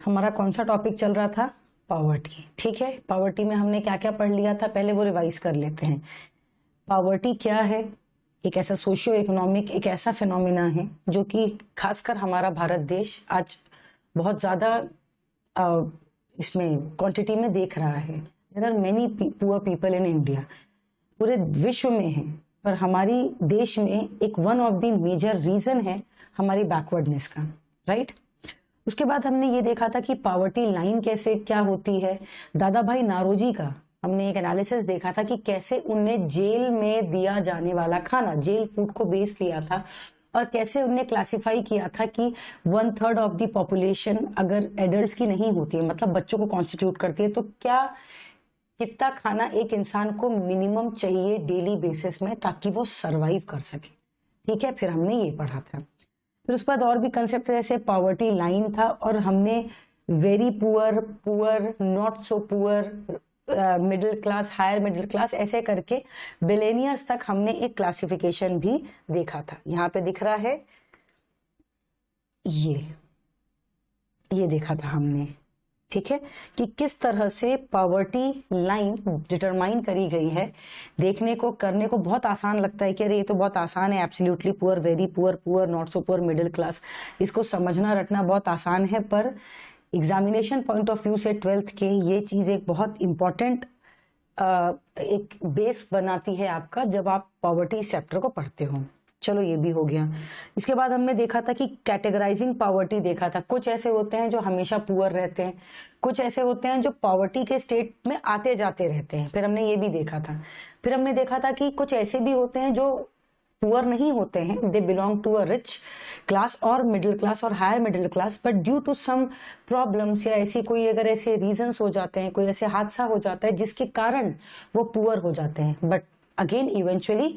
हमारा कौन सा टॉपिक चल रहा था? पॉवर्टी। ठीक है, पॉवर्टी में हमने क्या क्या पढ़ लिया था, पहले वो रिवाइज कर लेते हैं। पॉवर्टी क्या है? एक ऐसा सोशियो इकोनॉमिक एक ऐसा फिनोमिना है जो कि खासकर हमारा भारत देश आज बहुत ज़्यादा इसमें क्वांटिटी में देख रहा है। There are many poor people in India, पूरे विश्व में है, पर हमारी देश में एक one of the major reason है हमारी बैकवर्डनेस का, राइट। उसके बाद हमने ये देखा था कि पॉवर्टी लाइन कैसे क्या होती है। दादा भाई नारोजी का हमने एक एनालिसिस देखा था कि कैसे उनने जेल में दिया जाने वाला खाना, जेल फूड को बेस लिया था और कैसे उनने क्लासिफाई किया था कि 1/3 ऑफ द पॉपुलेशन अगर एडल्ट्स की नहीं होती है, मतलब बच्चों को कॉन्स्टिट्यूट करती है, तो क्या कितना खाना एक इंसान को मिनिमम चाहिए डेली बेसिस में ताकि वो सरवाइव कर सके। ठीक है, फिर हमने ये पढ़ा था। फिर उसके बाद और भी कंसेप्ट जैसे पॉवर्टी लाइन था और हमने very poor, poor, not so poor, middle class, higher middle class, ऐसे करके बिलियनियर्स तक हमने एक क्लासिफिकेशन भी देखा था। यहाँ पे दिख रहा है ये देखा था हमने। ठीक है, कि किस तरह से पॉवर्टी लाइन डिटरमाइन करी गई है। देखने को करने को बहुत आसान लगता है कि अरे ये तो बहुत आसान है, absolutely poor, very poor, poor, not so poor, middle class, इसको समझना रटना बहुत आसान है, पर एग्जामिनेशन पॉइंट ऑफ व्यू से 12th के ये चीज एक बहुत इंपॉर्टेंट एक बेस बनाती है आपका जब आप पॉवर्टी चैप्टर को पढ़ते हो। चलो ये भी हो गया। इसके बाद हमने देखा था कि कैटेगराइजिंग पॉवर्टी देखा था। कुछ ऐसे होते हैं जो हमेशा पुअर रहते हैं, कुछ ऐसे होते हैं जो पॉवर्टी के स्टेट में आते जाते रहते हैं, फिर हमने ये भी देखा था। फिर हमने देखा था कि कुछ ऐसे भी होते हैं जो पुअर नहीं होते हैं, they belong to a rich class और मिडिल क्लास और higher middle class, but due to some problems या ऐसी कोई अगर ऐसे रीजंस हो जाते हैं, कोई ऐसे हादसा हो जाता है जिसके कारण वो पुअर हो जाते हैं, बट अगेन इवेंचुअली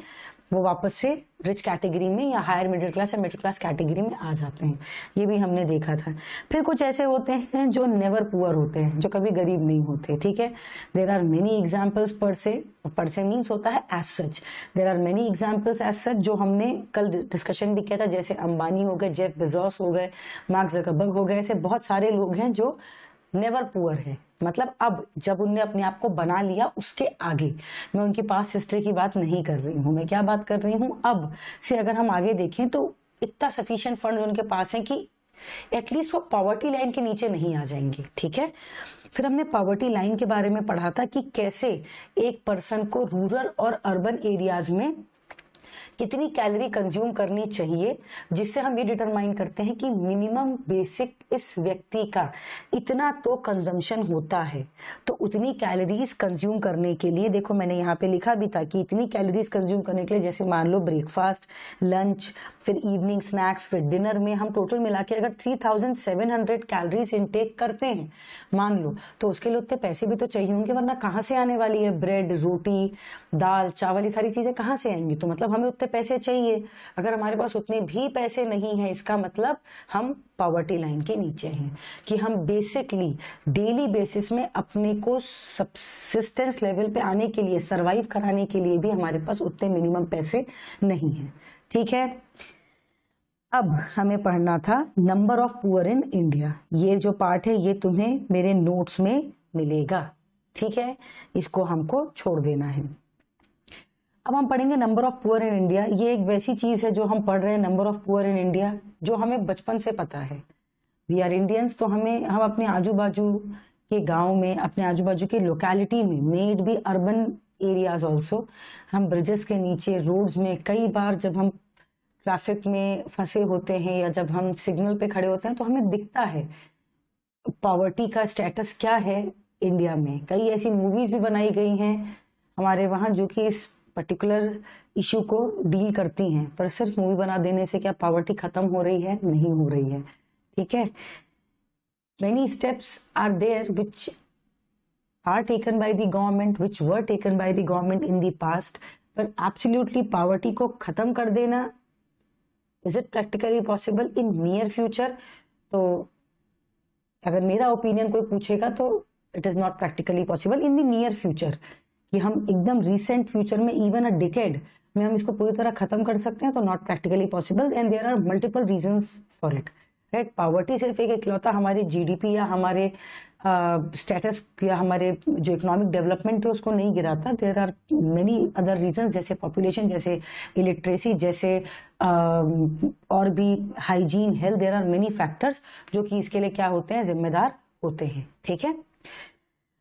वो वापस से रिच कैटेगरी में या हायर मिडिल क्लास या मिडिल क्लास कैटेगरी में आ जाते हैं। ये भी हमने देखा था। फिर कुछ ऐसे होते हैं जो नेवर पुअर होते हैं, जो कभी गरीब नहीं होते। ठीक है, देयर आर मेनी एग्जांपल्स पर से मीन्स होता है as such, there are many examples as such, जो हमने कल डिस्कशन भी किया था, जैसे अंबानी हो गए, जेफ बेजोस हो गए, मार्क जकरबर्ग हो गए, ऐसे बहुत सारे लोग हैं जो नेवर पुअर है, मतलब अब जब उनने अपने आप को बना लिया उसके आगे। मैं उनकी पास्ट हिस्ट्री की बात नहीं कर रही हूँ, मैं क्या बात कर रही हूँ, अब से अगर हम आगे देखें तो इतना सफिशिएंट फंड उनके पास है कि एटलीस्ट वो पॉवर्टी लाइन के नीचे नहीं आ जाएंगे। ठीक है, फिर हमने पॉवर्टी लाइन के बारे में पढ़ा था कि कैसे एक पर्सन को रूरल और अर्बन एरियाज में कितनी कैलोरी कंज्यूम करनी चाहिए, जिससे हम ये डिटरमाइन करते हैं कि मिनिमम बेसिक इस व्यक्ति का इतना तो कंजम्पशन होता है, तो उतनी कैलोरीज कंज्यूम करने के लिए, देखो मैंने यहाँ पे लिखा भी था कि इतनी कैलोरीज कंज्यूम करने के लिए, जैसे मान लो ब्रेकफास्ट, लंच, फिर इवनिंग स्नैक्स, फिर डिनर में हम टोटल मिला के अगर 3700 कैलोरीज इनटेक करते हैं मान लो, तो उसके लिए उतने पैसे भी तो चाहिए होंगे, वरना कहाँ से आने वाली है ब्रेड, रोटी, दाल, चावल, ये सारी चीजें कहाँ से आएंगी। तो मतलब हमें उतने पैसे चाहिए। अगर हमारे पास उतने भी पैसे नहीं है, इसका मतलब हम पॉवर्टी लाइन के नीचे हैं, कि हम बेसिकली डेली बेसिस में अपने को सब्सिस्टेंस लेवल पे आने के लिए, सरवाइव कराने के लिए भी हमारे पास उतने मिनिमम पैसे नहीं है। ठीक है, अब हमें पढ़ना था number of poor in India. ये जो पार्ट है ये तुम्हें मेरे नोट्स में मिलेगा। ठीक है, इसको हमको छोड़ देना है। अब हम पढ़ेंगे number of poor in India. ये एक वैसी चीज है जो हम पढ़ रहे हैं, number of poor in India, जो हमें बचपन से पता है। वी आर इंडियंस, तो हम अपने आजू बाजू के गांव में, अपने आजू बाजू की लोकेलिटी में, मेड भी अर्बन एरियाज ऑल्सो, हम ब्रिजेस के नीचे, रोड्स में, कई बार जब हम ट्रैफिक में फंसे होते हैं या जब हम सिग्नल पे खड़े होते हैं तो हमें दिखता है पॉवर्टी का स्टेटस क्या है इंडिया में। कई ऐसी मूवीज भी बनाई गई हैं हमारे वहाँ जो कि इस पर्टिकुलर इशू को डील करती हैं, पर सिर्फ मूवी बना देने से क्या पॉवर्टी खत्म हो रही है? नहीं हो रही है। ठीक है, many steps are there which are taken by the government, which were taken by the government in the past, पर एब्सोल्युटली पॉवर्टी को खत्म कर देना, is it practically possible in near future? तो अगर मेरा ओपिनियन कोई पूछेगा तो it is not practically possible in the near future, कि हम एकदम रिसेंट फ्यूचर में, इवन अ डिकेड में हम इसको पूरी तरह खत्म कर सकते हैं, तो not practically possible, and there are multiple reasons for it. Right. Poverty सिर्फ एक इकलौता हमारे जीडीपी या हमारे स्टेटस या हमारे जो इकोनॉमिक डेवलपमेंट है उसको नहीं गिराता। There are many other reasons, जैसे पॉपुलेशन, जैसे इलिटरेसी, जैसे और भी hygiene, health, there are many factors जो कि इसके लिए क्या होते हैं, जिम्मेदार होते हैं। ठीक है।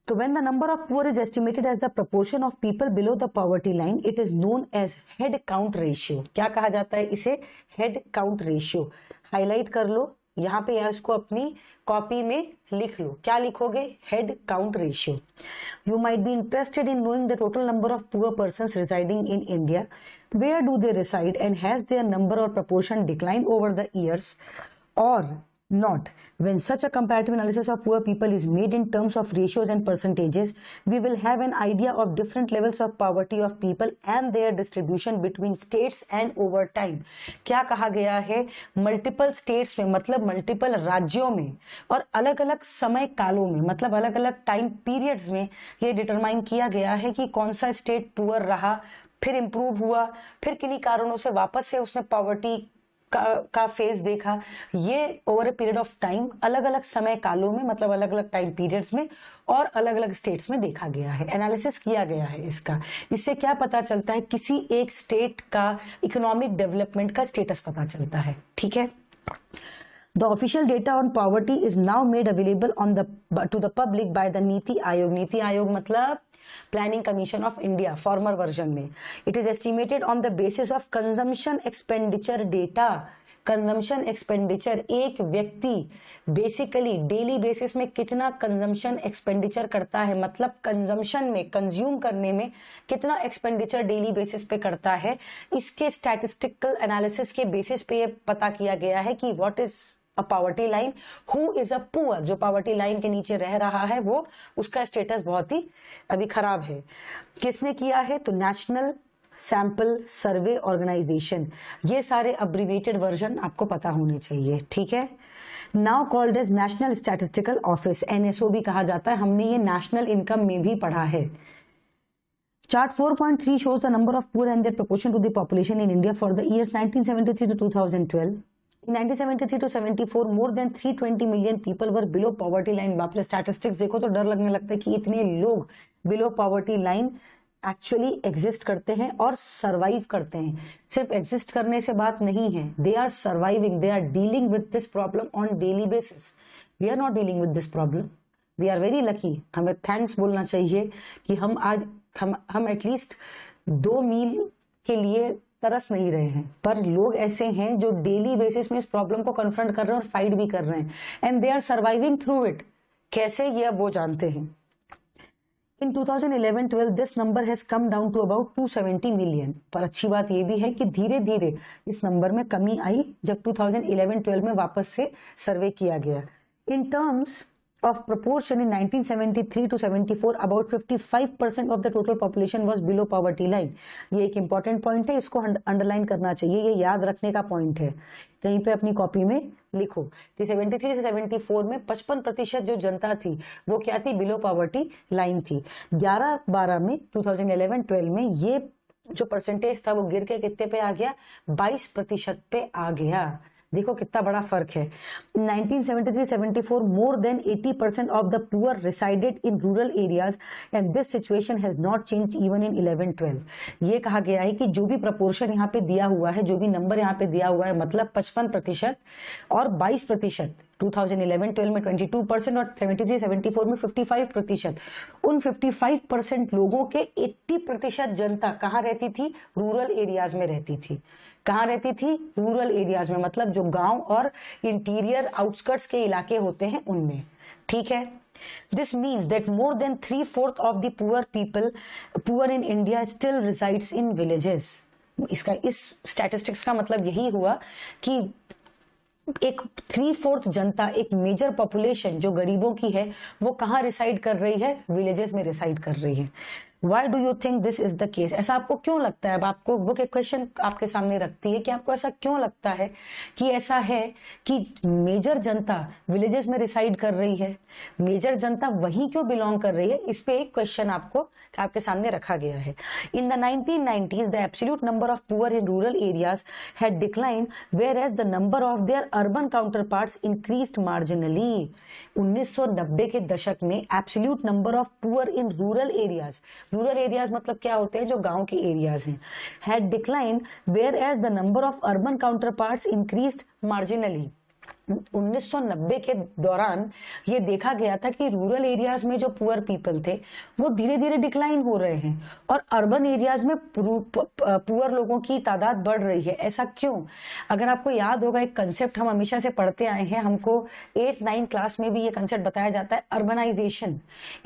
तो when the number of poor is estimated as the proportion of people below the poverty line, it is known as head count ratio। क्या कहा जाता है इसे? head count ratio। हाईलाइट कर लो यहाँ पे या इसको अपनी कॉपी में लिख लो। क्या लिखोगे? head count ratio। You might be interested in knowing the total number of poor persons residing in India. Where do they reside and has their number or proportion declined over the years or not? When such a comparative analysis of poor people is made in terms of ratios and percentages, we will have an idea of different levels of poverty of people and their distribution between states and over time। क्या कहा गया है? Multiple states में मतलब multiple राज्यों में और अलग अलग समय कालों में मतलब अलग अलग टाइम पीरियड्स में ये डिटरमाइन किया गया है कि कौन सा स्टेट पुअर रहा, फिर इंप्रूव हुआ, फिर किन्हीं कारणों से वापस से उसने पॉवर्टी का फेज देखा। ये over a period of time अलग अलग समय कालों में मतलब अलग अलग टाइम पीरियड्स में और अलग अलग स्टेट्स में देखा गया है, एनालिसिस किया गया है इसका। इससे क्या पता चलता है? किसी एक स्टेट का इकोनॉमिक डेवलपमेंट का स्टेटस पता चलता है। ठीक है। The official data on poverty is now made available to the public by the NITI Aayog. NITI Aayog मतलब planning commission of India former version में। It is estimated on the basis of consumption expenditure data. Consumption expenditure, एक व्यक्ति basically daily basis में कितना consumption expenditure करता है, मतलब consumption में, कंज्यूम करने में कितना एक्सपेंडिचर डेली बेसिस पे करता है, इसके स्टैटिस्टिकल एनालिसिस के बेसिस पे ये पता किया गया है कि what is a poverty line, who is a poor. जो पॉवर्टी लाइन के नीचे रह रहा है वो, उसका स्टेटस बहुत ही अभी खराब है। किसने किया है? तो नेशनल सैंपल सर्वे ऑर्गेनाइजेशन। ये सारे अब्रिविएटेड वर्जन आपको पता होने चाहिए। ठीक है। Now called as national statistical office, NSO भी कहा जाता है। हमने ये नेशनल इनकम में भी पढ़ा है। Chart 4.3 shows the number of poor and their proportion to the population in India for the years 1973 to 2012. In 1973 to 74, more than 320 million people were below poverty line। बाप रे, स्टैटिस्टिक्स देखो तो डर लगने लगता है कि इतने लोग below poverty line actually exist करते हैं और सर्वाइव करते हैं। सिर्फ एग्जिस्ट करने से बात नहीं है, they are surviving, they are dealing with this problem on daily basis. We are not dealing with this problem. We are very lucky. हमें थैंक्स बोलना चाहिए कि हम आज हम एटलीस्ट 2 मील के लिए तरस नहीं रहे हैं, पर लोग ऐसे हैं जो डेली बेसिस में इस प्रॉब्लम को कन्फ्रंट कर रहे हैं और फाइट भी कर रहे हैं, and they are surviving through it. कैसे? ये अब वो जानते हैं। In 2011-12 this number has come down to about 270 million. पर अच्छी बात यह भी है कि धीरे धीरे इस नंबर में कमी आई जब 2011-12 में वापस से सर्वे किया गया। In terms of proportion in 1973 to 74, about 55% of the total population was below poverty line। ये एक important point है, इसको अंडरलाइन करना चाहिए, ये याद रखने का point है। कहीं पे अपनी कॉपी में लिखो कि 73 से 74 में 55% जो जनता थी वो क्या थी? बिलो पॉवर्टी लाइन थी। 11-12 में 2011-12 में ये जो परसेंटेज था वो गिर के कितने पे आ गया? 22% पे आ गया। देखो कितना बड़ा फर्क है। 1973-74 more than 80% of the poor resided in rural areas and this situation has not changed even in 11-12। ये कहा गया है कि जो भी प्रपोर्शन यहाँ पे दिया हुआ है, जो भी नंबर यहाँ पे दिया हुआ है, मतलब 55% और 22%, 2011-12 में 22% और 73-74 में 55%। उन 55% लोगों के 80% जनता कहाँ रहती थी? रूरल एरियाज में रहती थी। कहाँ रहती थी? रूरल एरियाज में, मतलब जो गांव और इंटीरियर आउटस्कर्ट्स के इलाके होते हैं उनमें। ठीक है। This means that more than 3/4 of the poor in India still resides in villages. इसका इस स्टैटिस्टिक्स का मतलब यही हुआ कि एक 3/4 जनता, एक मेजर पॉपुलेशन जो गरीबों की है, वो कहाँ रिसाइड कर रही है? विलेजेस में रिसाइड कर रही है। Why do you think this is the case? ऐसा आपको क्यों लगता है? अब आपको बुक एक क्वेश्चन आपके सामने रखती है कि आपको ऐसा क्यों लगता है कि ऐसा है कि मेजर जनता विलेजेस में रिसाइड कर रही है, मेजर जनता वहीं क्यों बिलोंग कर रही है? इस पे एक क्वेश्चन आपके सामने रखा गया है। In the 1990s the absolute number of poor in rural areas had declined whereas the number of their urban counterparts increased marginally। 1990 के दशक में absolute number of poor in rural areas, rural areas मतलब क्या होते हैं? जो गांव के एरियाज हैं, had decline whereas the number of urban counterparts increased marginally. 1990 के दौरान ये देखा गया था कि रूरल एरियाज में जो पुअर पीपल थे वो धीरे धीरे डिक्लाइन हो रहे हैं और अर्बन एरियाज में पुअर लोगों की तादाद बढ़ रही है। ऐसा क्यों? अगर आपको याद होगा, एक कंसेप्ट हम हमेशा से पढ़ते आए हैं, हमको 8-9 क्लास में भी ये कंसेप्ट बताया जाता है, अर्बनाइजेशन।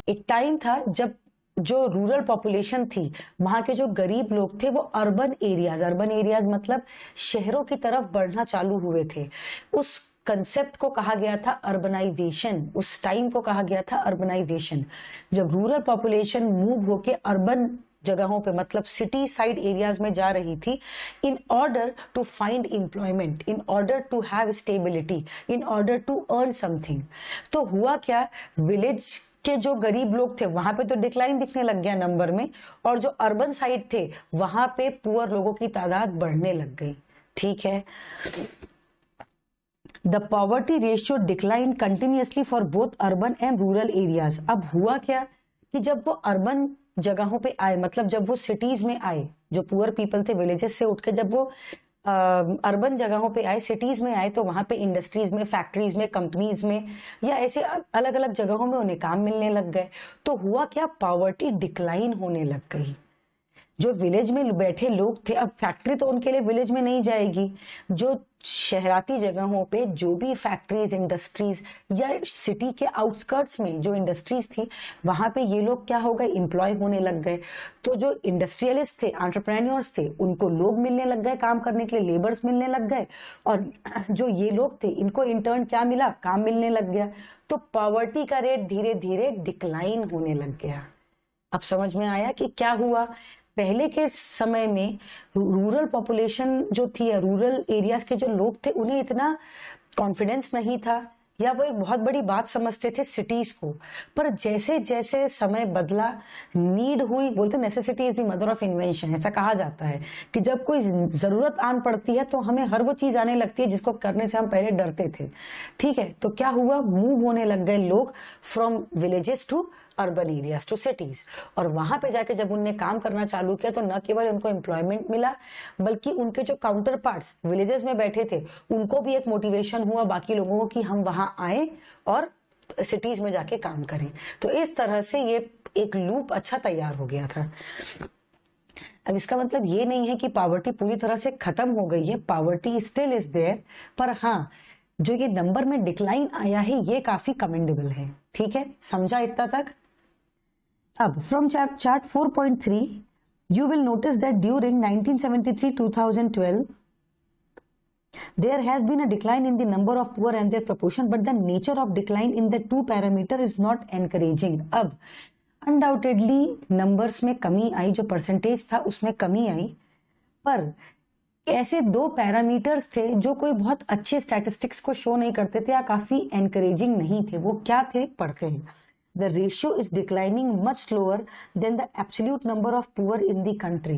एक टाइम था जब जो रूरल पॉपुलेशन थी, वहां के जो गरीब लोग थे वो अर्बन एरियाज मतलब शहरों की तरफ बढ़ना चालू हुए थे। उस कंसेप्ट को कहा गया था अर्बनाइजेशन, उस टाइम को कहा गया था अर्बनाइजेशन। जब रूरल पॉपुलेशन मूव होके अर्बन जगहों पे मतलब सिटी साइड एरियाज में जा रही थी, in order to find employment, in order to have stability, in order to earn something, तो हुआ क्या, विलेज के जो गरीब लोग थे वहां पे तो डिक्लाइन दिखने लग गया नंबर में, और जो अर्बन साइड थे वहां पे पुअर लोगों की तादाद बढ़ने लग गई। ठीक है, the poverty ratio decline continuously for both urban and rural areas. अब हुआ क्या कि जब वो अर्बन जगहों पे आए, मतलब जब वो सिटीज में आए, जो पुअर पीपल थे विलेजेस से उठ के जब वो अर्बन जगहों पे आए, सिटीज में आए, तो वहां पे इंडस्ट्रीज में, फैक्ट्रीज में, कंपनीज में या ऐसे अलग अलग जगहों में उन्हें काम मिलने लग गए। तो हुआ क्या, पॉवर्टी डिक्लाइन होने लग गई। जो विलेज में बैठे लोग थे, अब फैक्ट्री तो उनके लिए विलेज में नहीं जाएगी, जो शहराती जगहों पे जो भी फैक्ट्रीज, इंडस्ट्रीज या सिटी के आउटस्कर्ट्स में जो इंडस्ट्रीज थी वहां पे ये लोग क्या हो गए, एम्प्लॉय होने लग गए। तो जो इंडस्ट्रियलिस्ट थे, एंटरप्रेन्योर्स थे, उनको लोग मिलने लग गए काम करने के लिए, लेबर्स मिलने लग गए, और जो ये लोग थे इनको इंटर्न क्या मिला, काम मिलने लग गया। तो पॉवर्टी का रेट धीरे धीरे डिक्लाइन होने लग गया। अब समझ में आया कि क्या हुआ। पहले के समय में रूरल पॉपुलेशन जो थी, रूरल एरियाज के जो लोग थे, उन्हें इतना कॉन्फिडेंस नहीं था या वो एक बहुत बड़ी बात समझते थे सिटीज को। पर जैसे जैसे समय बदला, नीड हुई, बोलते necessity is the mother of invention, ऐसा कहा जाता है कि जब कोई जरूरत आन पड़ती है तो हमें हर वो चीज आने लगती है जिसको करने से हम पहले डरते थे। ठीक है, तो क्या हुआ, मूव होने लग गए लोग from villages to urban areas to cities, और वहां पे जाके जब उनने काम करना चालू किया तो न केवल उनको एम्प्लॉयमेंट मिला, बल्कि उनके जो काउंटर पार्ट्स विलेजेस में बैठे थे उनको भी एक मोटिवेशन हुआ बाकी लोगों को कि हम वहां आए और सिटीज में जाके काम करें। तो इस तरह से ये एक लूप अच्छा तैयार हो गया था। अब इसका मतलब ये नहीं है कि पॉवर्टी पूरी तरह से खत्म हो गई है, पॉवर्टी स्टिल इज देयर, पर हाँ, जो ये नंबर में डिक्लाइन आया है ये काफी कमेंडेबल है। ठीक है, समझा इतना तक? अब from chart 4.3 you will notice that during 1973-2012 there has been a decline in the number of poor and their proportion, but the nature of decline in the two parameter is not encouraging। अब undoubtedly numbers में कमी आई, जो percentage था उसमें कमी आई, पर ऐसे दो पैरामीटर्स थे जो कोई बहुत अच्छे स्टैटिस्टिक्स को शो नहीं करते थे या काफी एनकरेजिंग नहीं थे। वो क्या थे, पढ़ते हैं। The ratio is declining much slower than the absolute number of poor in the country।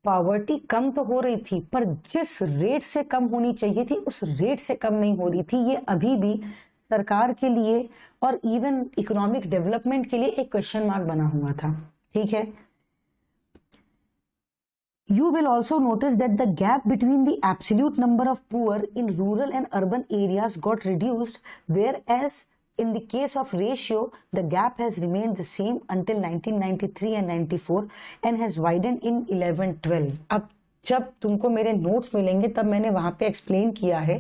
Poverty कम तो हो रही थी, पर जिस रेट से कम होनी चाहिए थी उस रेट से कम नहीं हो रही थी। ये अभी भी सरकार के लिए और इवन इकोनॉमिक डेवलपमेंट के लिए एक क्वेश्चन मार्क बना हुआ था। ठीक है, You will also notice that the gap between the absolute number of poor in rural and urban areas got reduced, whereas in the case of ratio, the gap has remained the same until 1993 and 94 and has widened in 11-12। अब जब तुमको मेरे notes मिलेंगे तब मैंने वहां पे explain किया है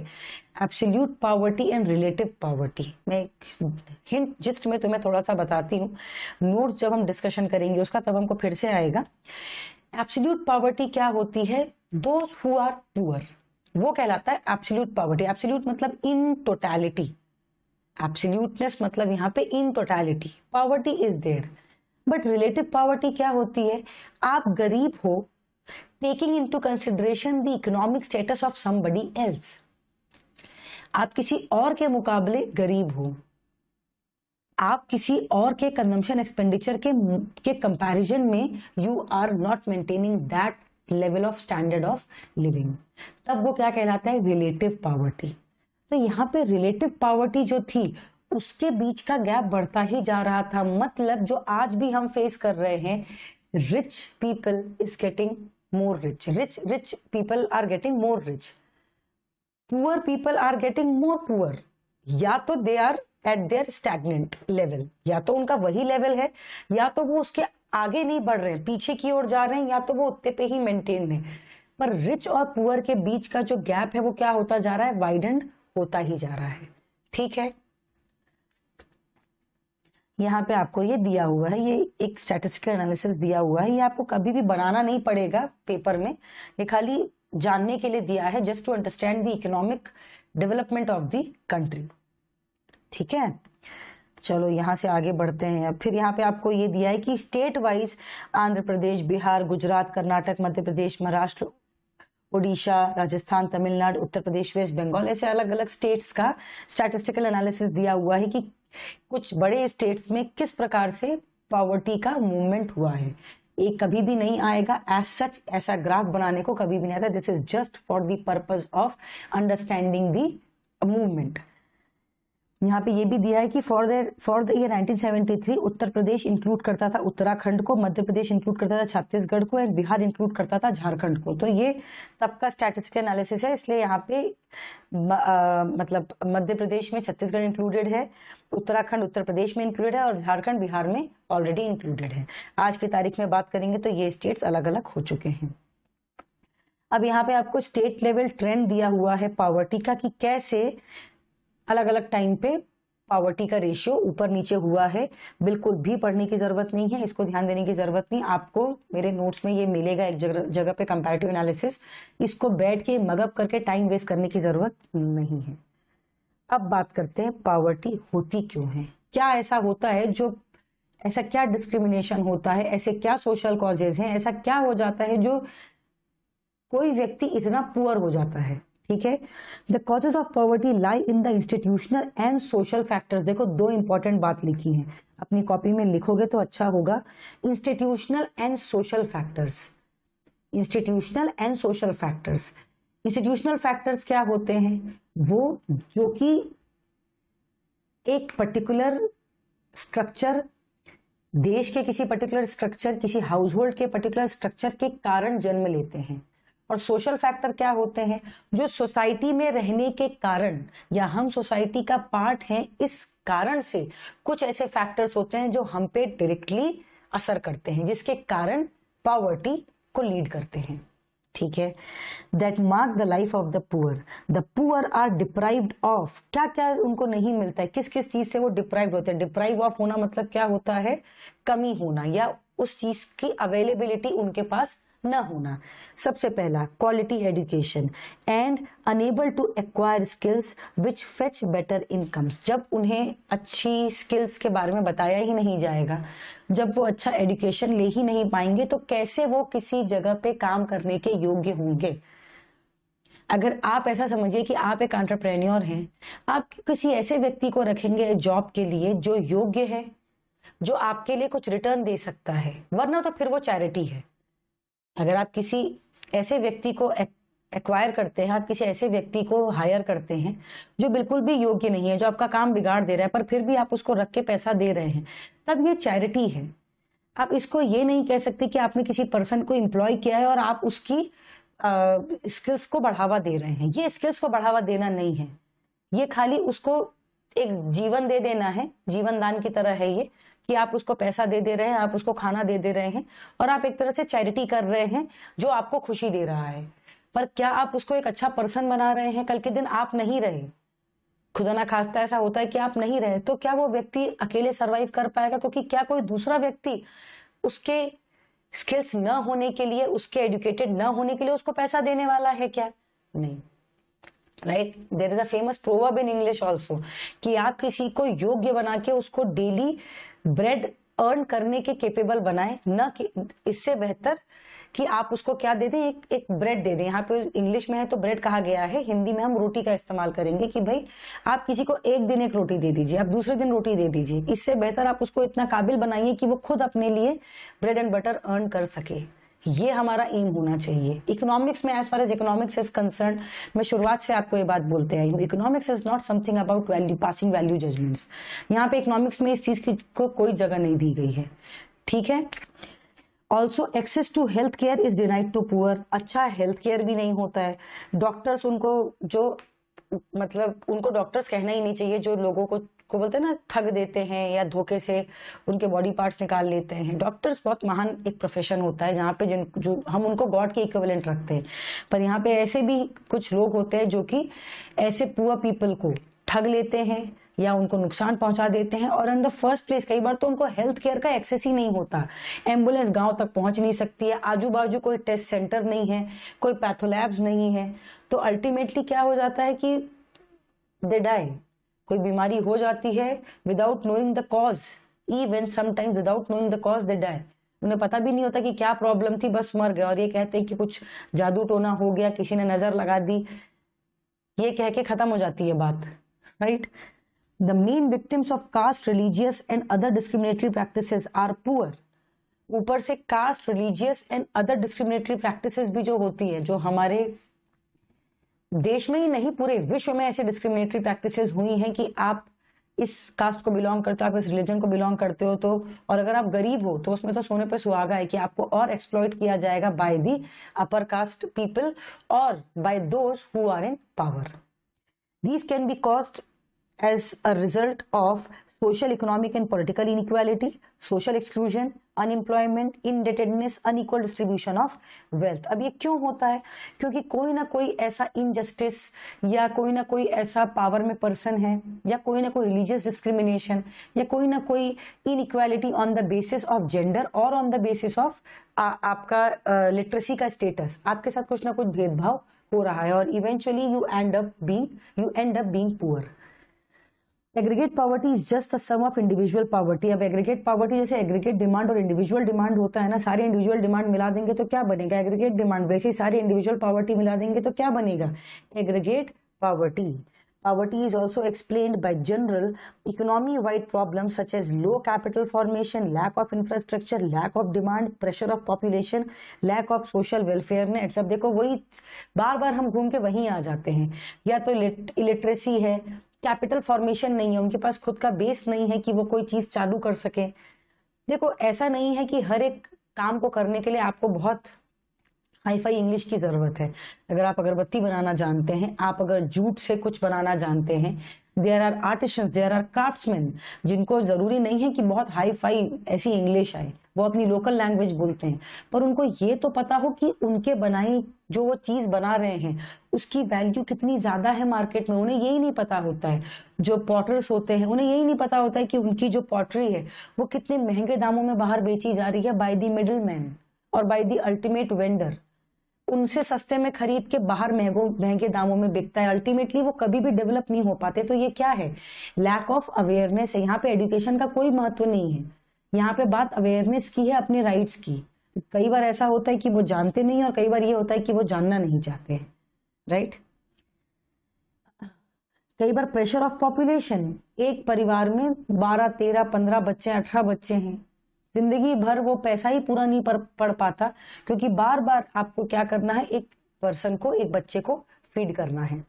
absolute poverty and relative poverty. मैं हिंट जिस्ट में तुम्हें थोड़ा सा बताती हूँ, नोट्स जब हम डिस्कशन करेंगे उसका तब हमको फिर से आएगा। एब्सोल्यूट पॉवर्टी क्या होती है, दोज हु आर पुअर, वो कहलाता है एब्सोल्यूट पॉवर्टी। एब्सोल्यूट मतलब इन टोटलिटी, एब्सोल्यूटनेस मतलब यहाँ पे in totality, poverty is there. But relative poverty क्या होती है? आप गरीब हो taking into consideration the economic status of somebody else. आप किसी और के मुकाबले गरीब हो, आप किसी और के कंजम्पशन एक्सपेंडिचर के कंपैरिजन में you are not maintaining that level of standard of living, तब वो क्या कहलाता है? Relative poverty. तो यहाँ पे रिलेटिव पॉवर्टी जो थी उसके बीच का गैप बढ़ता ही जा रहा था। मतलब जो आज भी हम फेस कर रहे हैं, rich people is getting more rich, rich people are getting more rich, poor people are getting more poor. या तो they are at their stagnant level, या तो उनका वही लेवल है, या तो वो उसके आगे नहीं बढ़ रहे हैं, पीछे की ओर जा रहे हैं, या तो वो उतने पे ही मेंटेन है। पर रिच और पुअर के बीच का जो गैप है वो क्या होता जा रहा है? वाइडेंड होता ही जा रहा है। ठीक है, यहाँ पे आपको ये दिया हुआ है, ये एक स्टैटिस्टिकल एनालिसिस दिया हुआ है। ये आपको कभी भी बनाना नहीं पड़ेगा पेपर में, ये खाली जानने के लिए दिया है, just to understand the economic development of the country. ठीक है, चलो यहाँ से आगे बढ़ते हैं। फिर यहाँ पे आपको ये दिया है कि state wise Andhra Pradesh, Bihar, Gujarat, Karnataka, Madhya Pradesh, Maharashtra, Odisha, Rajasthan, Tamil Nadu, Uttar Pradesh, waste Bengal, ऐसे अलग अलग स्टेट्स का स्टैटिस्टिकल एनालिसिस दिया हुआ है कि कुछ बड़े स्टेट्स में किस प्रकार से पॉवर्टी का मूवमेंट हुआ है। एक कभी भी नहीं आएगा एज सच, ऐसा ग्राफ बनाने को कभी भी नहीं आता। This is just for the purpose of understanding the movement. यहाँ पे ये भी दिया है कि for the year 1973 Uttar Pradesh include करता था उत्तराखंड को, मध्य प्रदेश इंक्लूड करता था छत्तीसगढ़ को, एंड बिहार इंक्लूड करता था झारखंड को। तो ये तब का स्टैटिस्टिकल एनालिसिस है, इसलिए यहाँ पे मतलब मध्य प्रदेश में छत्तीसगढ़ इंक्लूडेड है, उत्तराखंड उत्तर प्रदेश में इंक्लूडेड है, और झारखंड बिहार में ऑलरेडी इंक्लूडेड है। आज की तारीख में बात करेंगे तो ये स्टेट्स अलग अलग हो चुके हैं। अब यहाँ पे आपको स्टेट लेवल ट्रेंड दिया हुआ है पॉवर्टी का, कि कैसे अलग अलग टाइम पे पॉवर्टी का रेशियो ऊपर नीचे हुआ है। बिल्कुल भी पढ़ने की जरूरत नहीं है, इसको ध्यान देने की जरूरत नहीं। आपको मेरे नोट्स में ये मिलेगा एक जगह पे कंपैरेटिव एनालिसिस, इसको बैठ के मगअप करके टाइम वेस्ट करने की जरूरत नहीं है। अब बात करते हैं पॉवर्टी होती क्यों है, क्या ऐसा होता है, जो ऐसा क्या डिस्क्रिमिनेशन होता है, ऐसे क्या सोशल कॉजेज हैं, ऐसा क्या हो जाता है जो कोई व्यक्ति इतना पुअर हो जाता है। ठीक है, the causes of poverty lie in the institutional and social factors. देखो दो इंपॉर्टेंट बात लिखी है, अपनी कॉपी में लिखोगे तो अच्छा होगा। Institutional and social factors, institutional and social factors. Institutional factors क्या होते हैं? वो जो कि एक पर्टिकुलर स्ट्रक्चर, देश के किसी पर्टिकुलर स्ट्रक्चर, किसी हाउस होल्ड के पर्टिकुलर स्ट्रक्चर के कारण जन्म लेते हैं। और सोशल फैक्टर क्या होते हैं? जो सोसाइटी में रहने के कारण, या हम सोसाइटी का पार्ट हैं इस कारण से कुछ ऐसे फैक्टर्स होते हैं जो हम पे डायरेक्टली असर करते हैं, जिसके कारण पॉवर्टी को लीड करते हैं। ठीक है, that mark the life of the poor. The poor are deprived of, क्या क्या उनको नहीं मिलता है, किस किस चीज से वो डिप्राइव्ड होते हैं। डिप्राइव ऑफ होना मतलब क्या होता है? कमी होना, या उस चीज की अवेलेबिलिटी उनके पास न होना। सबसे पहला quality education and enable to acquire skills which fetch better incomes. जब उन्हें अच्छी स्किल्स के बारे में बताया ही नहीं जाएगा, जब वो अच्छा एजुकेशन ले ही नहीं पाएंगे, तो कैसे वो किसी जगह पे काम करने के योग्य होंगे। अगर आप ऐसा समझिए कि आप एक एंटरप्रेन्योर हैं, आप किसी ऐसे व्यक्ति को रखेंगे जॉब के लिए जो योग्य है, जो आपके लिए कुछ रिटर्न दे सकता है, वरना तो फिर वो चैरिटी है। अगर आप किसी ऐसे व्यक्ति को एक्वायर करते हैं, आप किसी ऐसे व्यक्ति को हायर करते हैं जो बिल्कुल भी योग्य नहीं है, जो आपका काम बिगाड़ दे रहा है, पर फिर भी आप उसको रख के पैसा दे रहे हैं, तब ये चैरिटी है। आप इसको ये नहीं कह सकते कि आपने किसी पर्सन को एम्प्लॉय किया है और आप उसकी स्किल्स को बढ़ावा दे रहे हैं। ये स्किल्स को बढ़ावा देना नहीं है, ये खाली उसको एक जीवन दे देना है, जीवन दान की तरह है ये, कि आप उसको पैसा दे दे रहे हैं, आप उसको खाना दे दे रहे हैं, और आप एक तरह से चैरिटी कर रहे हैं जो आपको खुशी दे रहा है। पर क्या आप उसको एक अच्छा पर्सन बना रहे हैं? कल के दिन आप नहीं रहे, खुदा ना खास्ता ऐसा होता है कि आप नहीं रहे, तो क्या वो व्यक्ति अकेले सरवाइव कर पाएगा? क्योंकि क्या कोई दूसरा व्यक्ति उसके स्किल्स न होने के लिए, उसके एजुकेटेड न होने के लिए उसको पैसा देने वाला है क्या? नहीं, right. There is a famous proverb in English also, कि आप किसी को योग्य बना के उसको डेली ब्रेड अर्न करने के केपेबल बनाए, न कि इससे बेहतर कि आप उसको क्या दे दें, एक ब्रेड दे दें। यहाँ पे इंग्लिश में है तो ब्रेड कहा गया है, हिंदी में हम रोटी का इस्तेमाल करेंगे कि भाई आप किसी को एक दिन एक रोटी दे दीजिए, आप दूसरे दिन रोटी दे दीजिए। इससे बेहतर आप उसको इतना काबिल बनाइए कि वो खुद अपने लिए ब्रेड एंड बटर अर्न कर सके। ये हमारा एम होना चाहिए। इकोनॉमिक्स में, as far as economics is concern, मैं शुरुआत से आपको ये बात बोलते आई हूँ, economics is not something about value, passing value judgments. यहाँ पे इकोनॉमिक्स में इस चीज की कोई जगह नहीं दी गई है, ठीक है। Also access to health care is denied to poor. अच्छा हेल्थ केयर भी नहीं होता है। डॉक्टर्स उनको जो मतलब उनको डॉक्टर्स कहना ही नहीं चाहिए, जो लोगों को बोलते हैं ना ठग देते हैं या धोखे से उनके बॉडी पार्ट्स निकाल लेते हैं। डॉक्टर्स बहुत महान एक प्रोफेशन होता है जहाँ पे जो हम उनको गॉड के इक्विवेलेंट रखते हैं, पर यहाँ पे ऐसे भी कुछ लोग होते हैं जो कि ऐसे पुअर पीपल को ठग लेते हैं या उनको नुकसान पहुंचा देते हैं। और इन द फर्स्ट प्लेस कई बार तो उनको हेल्थ केयर का एक्सेस ही नहीं होता, एम्बुलेंस गांव तक पहुंच नहीं सकती है, आजू बाजू कोई टेस्ट सेंटर नहीं है, कोई पैथोलैब्स नहीं है। तो अल्टीमेटली क्या हो जाता है कि दे डाई, कोई बीमारी हो जाती है without knowing the cause, even sometimes without knowing the cause they die. उन्हें पता भी नहीं होता कि क्या प्रॉब्लम थी, बस मर गए और ये कहते हैं कि कुछ जादू टोना हो गया, किसी ने नजर लगा दी, ये कह के खत्म हो जाती है बात, right. The main victims of caste, religious and other discriminatory practices are poor. ऊपर से caste, religious and other discriminatory practices भी जो होती है, जो हमारे देश में ही नहीं पूरे विश्व में ऐसे डिस्क्रिमिनेटरी प्रैक्टिसेस हुई हैं कि आप इस कास्ट को बिलोंग करते हो, आप इस रिलीजन को बिलोंग करते हो तो, और अगर आप गरीब हो तो उसमें तो सोने पे सुहागा है कि आपको और एक्सप्लॉइट किया जाएगा by the upper caste people और by those who are in power. These can be caused as a result of social, economic and political inequality, social exclusion, unemployment, indebtedness, unequal distribution of wealth। अब ये क्यों होता है? क्योंकि कोई ना कोई ऐसा इनजस्टिस या कोई ना कोई ऐसा पावर में पर्सन है या कोई ना कोई रिलीजियस डिस्क्रिमिनेशन या कोई ना कोई inequality on the basis of gender और ऑन द बेसिस ऑफ आपका लिटरेसी का स्टेटस, आपके साथ कुछ ना कुछ भेदभाव हो रहा है और eventually you end up being poor. Aggregate poverty is just the sum of individual poverty. अब एग्रीगेट पॉवर्टी जैसे एग्रीगेट डिमांड और इंडिविजुअल डिमांड होता है ना, सारे इंडिविजुअल डिमांड मिला देंगे तो क्या बनेगा एग्रीगेट डिमांड, वैसे ही सारी इंडिविजुअल पॉवर्टी मिला देंगे तो क्या बनेगा aggregate poverty. Poverty is also explained by general economy-wide problems such as low capital formation, lack of infrastructure, lack of demand, pressure of population, lack of social welfare nets। अब देखो वही बार बार हम घूम के वहीं आ जाते हैं, या तो इलिटरेसी है, कैपिटल फॉर्मेशन नहीं है, उनके पास खुद का बेस नहीं है कि वो कोई चीज चालू कर सके। देखो ऐसा नहीं है कि हर एक काम को करने के लिए आपको बहुत हाई फाई इंग्लिश की जरूरत है। अगर आप अगरबत्ती बनाना जानते हैं, आप अगर जूट से कुछ बनाना जानते हैं, there are artisans, there are craftsman, जिनको जरूरी नहीं है कि बहुत हाई फाई ऐसी इंग्लिश आए, वो अपनी लोकल लैंग्वेज बोलते हैं, पर उनको ये तो पता हो कि उनके बनाई जो वो चीज बना रहे हैं उसकी वैल्यू कितनी ज्यादा है मार्केट में, उन्हें यही नहीं पता होता है। जो पॉटर्स होते हैं उन्हें यही नहीं पता होता है कि उनकी जो पॉटरी है वो कितने महंगे दामों में बाहर बेची जा रही है बाय द मिडिल मैन और बाय द अल्टीमेट वेंडर। उनसे सस्ते में खरीद के बाहर महंगे दामों में बिकता है। अल्टीमेटली वो कभी भी डेवलप नहीं हो पाते। तो ये क्या है, लैक ऑफ अवेयरनेस है। यहाँ पे एजुकेशन का कोई महत्व नहीं है, यहाँ पे बात अवेयरनेस की है, अपने राइट्स की। कई बार ऐसा होता है कि वो जानते नहीं और कई बार ये होता है कि वो जानना नहीं चाहते, राइट। कई बार प्रेशर ऑफ पॉपुलेशन, एक परिवार में 12, 13, 15 बच्चे, 18 बच्चे हैं, जिंदगी भर वो पैसा ही पूरा नहीं पड़ पाता क्योंकि बार बार आपको क्या करना है, एक पर्सन को, एक बच्चे को फीड करना है।